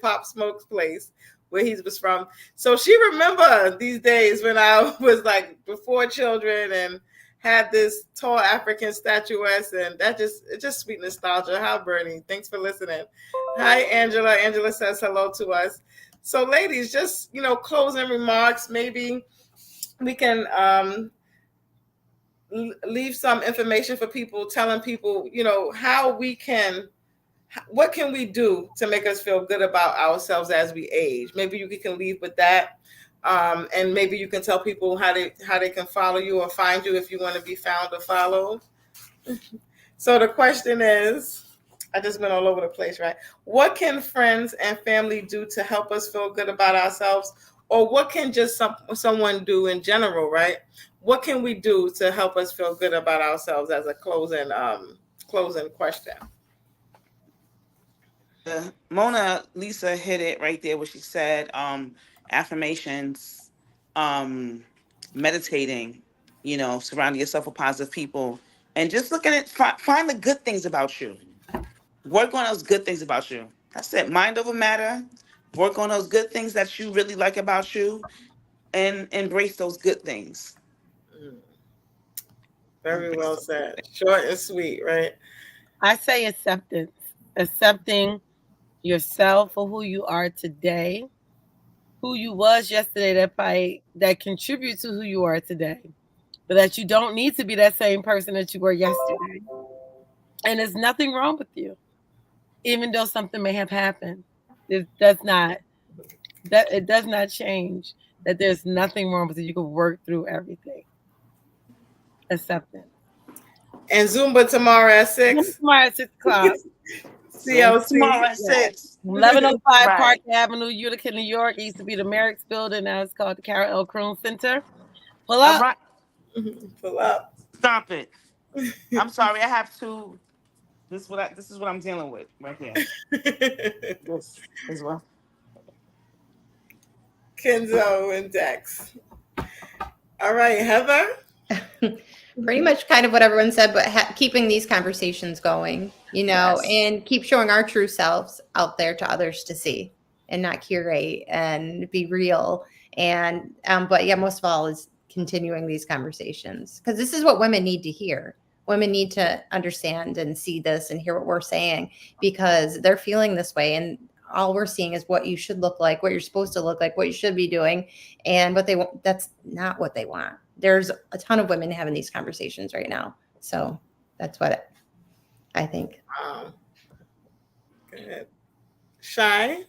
Pop Smoke's place, where he was from. So she remember these days when I was like before children and had this tall African statuette, and it's just sweet nostalgia. Hi, Bernie. Thanks for listening. Hi, Angela. Angela says hello to us. So, ladies, just, closing remarks. Maybe we can leave some information for people, telling people, what can we do to make us feel good about ourselves as we age? Maybe you can leave with that. And maybe you can tell people how they can follow you or find you if you want to be found or followed. So the question is, I just went all over the place, right? What can friends and family do to help us feel good about ourselves? Or what can just someone do in general, right? What can we do to help us feel good about ourselves as a closing question? Mona Lisa hit it right there where she said affirmations, meditating, surrounding yourself with positive people, and just looking at find the good things about you. Work on those good things about you. That's it. Mind over matter. Work on those good things that you really like about you, and embrace those good things. Very well said. Short and sweet, right? I say acceptance. Accepting yourself for who you are today, who you was yesterday, that contributes to who you are today, but that you don't need to be that same person that you were yesterday. And there's nothing wrong with you, even though something may have happened. It does not change that there's nothing wrong with it. You can work through everything. Acceptance. And Zumba tomorrow at 6. Tomorrow at 6 o'clock. CLC. Tomorrow at 6. 1105 Right. Park Avenue, Utica, New York. It used to be the Merrick's building. Now it's called the Carol L. Kroon Center. Pull up. All right. Pull up. Stop it. I'm sorry. I have to. This is what I'm dealing with right here. This as well. Kenzo and Dex. All right, Heather. Pretty much kind of what everyone said, but keeping these conversations going, Yes. and keep showing our true selves out there to others to see, and not curate, and be real. And but yeah, most of all is continuing these conversations, because this is what women need to hear. Women need to understand and see this and hear what we're saying, because they're feeling this way, and all we're seeing is what you should look like, what you're supposed to look like, what you should be doing, and what they want. That's not what they want. There's a ton of women having these conversations right now. So that's what I think. Go ahead. Shy.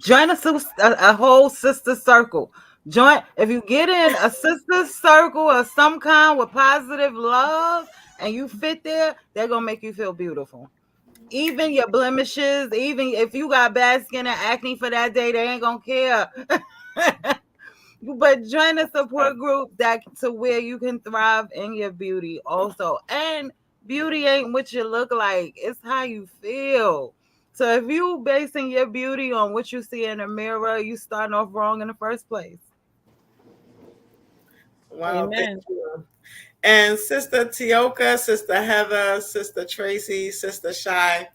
Join a whole sister circle. If you get in a sister circle of some kind with positive love and you fit there, they're gonna make you feel beautiful. Even your blemishes, even if you got bad skin and acne for that day, they ain't gonna care. But join a support group to where you can thrive in your beauty also. And beauty ain't what you look like, it's how you feel. So if you basing your beauty on what you see in the mirror, you starting off wrong in the first place. Wow, Amen. thank you. And Sister Tioka, Sister Heather, Sister Tracy, Sister Shy,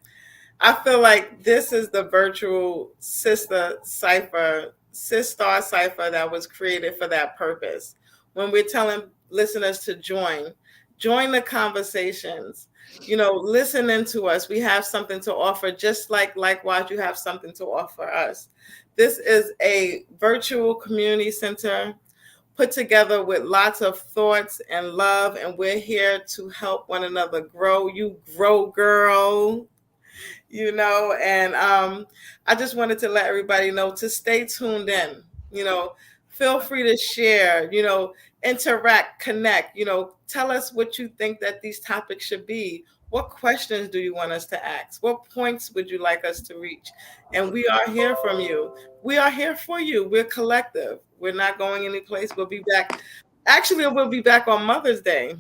I feel like this is the virtual Sister Cypher SisStar cipher that was created for that purpose. When we're telling listeners to join the conversations, listening to us. We have something to offer, just likewise, you have something to offer us. This is a virtual community center put together with lots of thoughts and love, and we're here to help one another grow. You grow, girl. And I just wanted to let everybody know to stay tuned in. Feel free to share, interact, connect, tell us what you think that these topics should be. What questions do you want us to ask? What points would you like us to reach? And we are here from you. We are here for you. We're collective. We're not going anyplace. We'll be back. Actually, we'll be back on Mother's Day.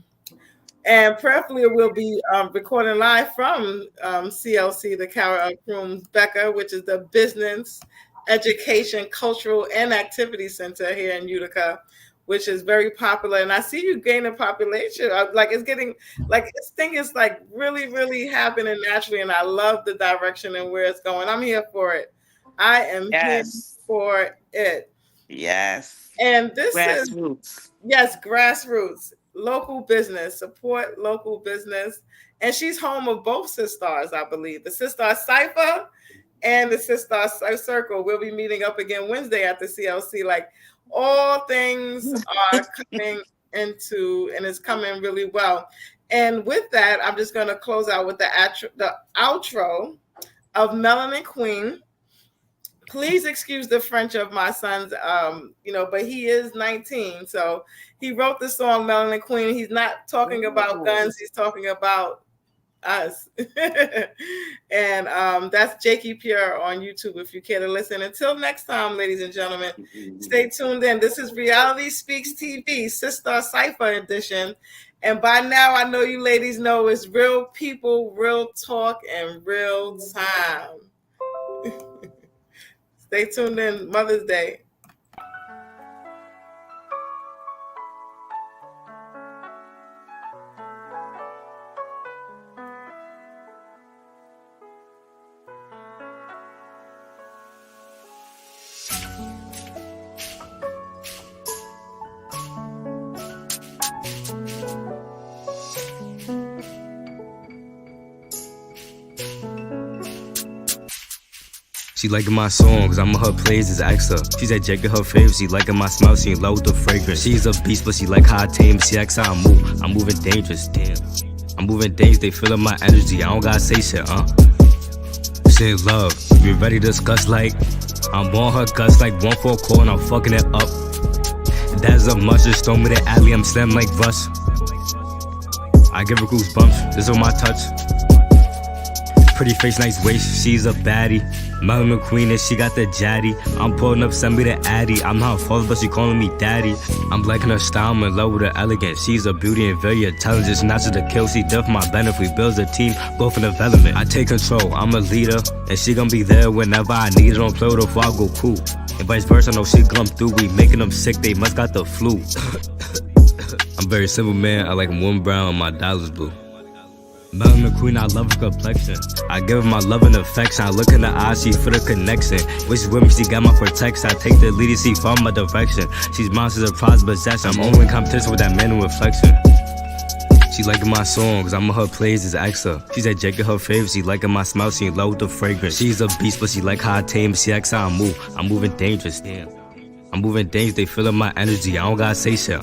And prayerfully, we'll be recording live from CLC, the Cara Crooms Becca, which is the Business, Education, Cultural, and Activity Center here in Utica, which is very popular. And I see you gaining population. It's getting, this thing is really, really happening naturally. And I love the direction and where it's going. I'm here for it. I am here for it. Yes. And this grassroots. Yes, grassroots. Local business, support local business. And she's home of both SisStars, I believe. The SisStar Cipher and the SisStar Circle. We'll be meeting up again Wednesday at the CLC. All things are coming into, and it's coming really well. And with that, I'm just going to close out with the outro of Melanin Queen. Please excuse the French of my son's, but he is 19. So he wrote the song Melanin Queen. He's not talking about guns. He's talking about us. And that's Jakey Pure on YouTube if you care to listen. Until next time, ladies and gentlemen, stay tuned in. This is Reality Speaks TV, SisStar Cipher Edition. And by now, I know you ladies know it's real people, real talk, and real time. Stay tuned in. Mother's Day. She liking my songs, I'm on her plays, it's extra. She said Jacob her favorite, she liking my smell, she in love with the fragrance. She's a beast, but she like how I tame, she acts how I move. I'm moving dangerous, damn. I'm moving dangerous, they feeling my energy, I don't gotta say shit, She in love, you ready to discuss like I'm on her guts like one for a call and I'm fucking it up. That's a mustard, stone with an alley, I'm slim like Russ. I give her goosebumps, this is my touch. Pretty face, nice waist, she's a baddie. Melanin Queen and she got the jaddy. I'm pulling up, send me the addy. I'm not her father, but she calling me daddy. I'm liking her style, I'm in love with her elegance. She's a beauty and very intelligent, it's not just a kill. She did for my benefit, we build a team, growth and development. I take control, I'm a leader, and she gon' be there whenever I need it. Don't play with her before I go cool. And vice versa, no she come through. We making them sick, they must got the flu. I'm very simple, man. I like one brown and my dollars blue. Melanin Queen, I love her complexion. I give her my love and affection. I look in the eyes, she feel the connection. When she's with me, she got my protection. I take the lead, she follow my direction. She's mine, she's a prize possession. I'm only in competition with that man in reflection. She liking my songs, I'm on her plays, it's extra. She said Jacob her favorite, she liking my smell, she in love with the fragrance. She's a beast, but she like how I tame, she acts how I move. I'm moving dangerous, damn. I'm moving dangerous, they feeling my energy, I don't gotta say shit,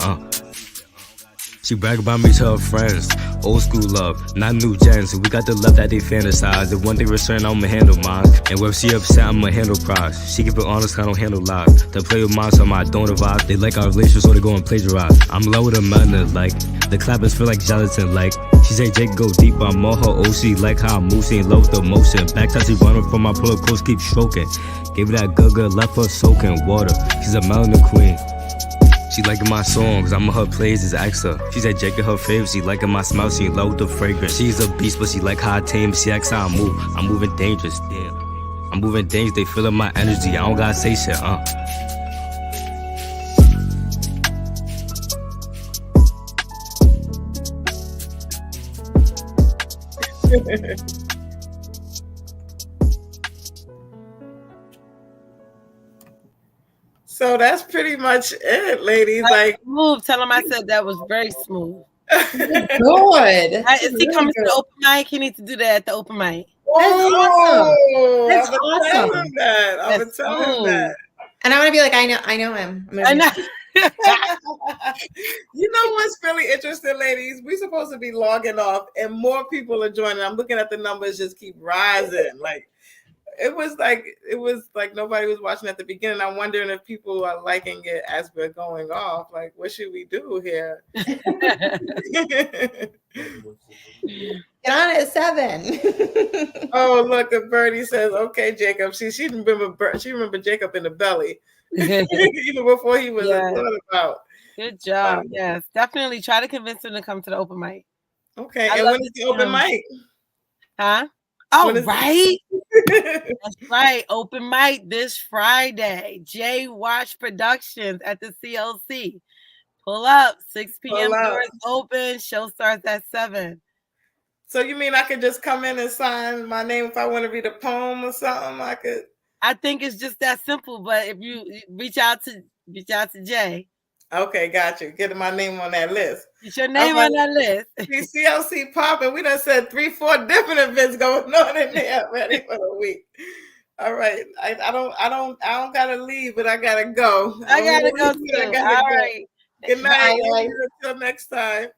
She brag about me to her friends. Old school love, not new gens. We got the love that they fantasize. If one day return, I'ma handle mine. And when she upset, I'ma handle cries. She keep it honest, I don't handle lies. They play with mine, so I don't advise. They like our relationship, so they go and plagiarize. I'm low with a melanin, like the clappers feel like gelatin, like she say Jake go deep, I'm on her OC. Like how I move, she in love with the motion. Back touch, she running from my pillow, close, keep stroking. Gave her that good, left her soaking water. She's a melanin queen. She liking my songs, I'm on her plays, it's extra. She said Jacob her favorite, she liking my smell, she in love with the fragrance. She's a beast, but she like how I tame, she acts how I move. I'm moving dangerous, damn. I'm moving dangerous, they feeling my energy, I don't gotta say shit, So that's pretty much it, ladies. Like, smooth. Tell him I said that was very smooth. Good. Is he coming to the open mic? He needs to do that at the open mic. That's awesome. That's I'm gonna tell awesome. him that. I'm gonna tell him that. And I'm gonna be like, I know him. I know. You know what's really interesting, ladies? We're supposed to be logging off, and more people are joining. I'm looking at the numbers just keep rising. Like it was like nobody was watching at the beginning. I'm wondering if people are liking it as we're going off. Like, what should we do here? Get on at 7. Oh, look, a Birdie says, "Okay, Jacob." She remember Jacob in the belly, even before he was thought about. Good job. Yes, definitely try to convince him to come to the open mic. Okay, and when is the open mic? Huh? Oh, right. That's right. Open mic this Friday. J Watch Productions at the CLC. Pull up. 6 p.m. Doors open. Show starts at 7. So you mean I could just come in and sign my name if I want to read a poem or something? I could. I think it's just that simple. But if you reach out to Jay. Okay, got you. Get my name on that list. Get your name on that list. CLC popping. We done said 3-4 different events going on in there ready for the week. All right. I don't gotta leave, but I gotta go. I gotta go too. All right. Good night. Until next time.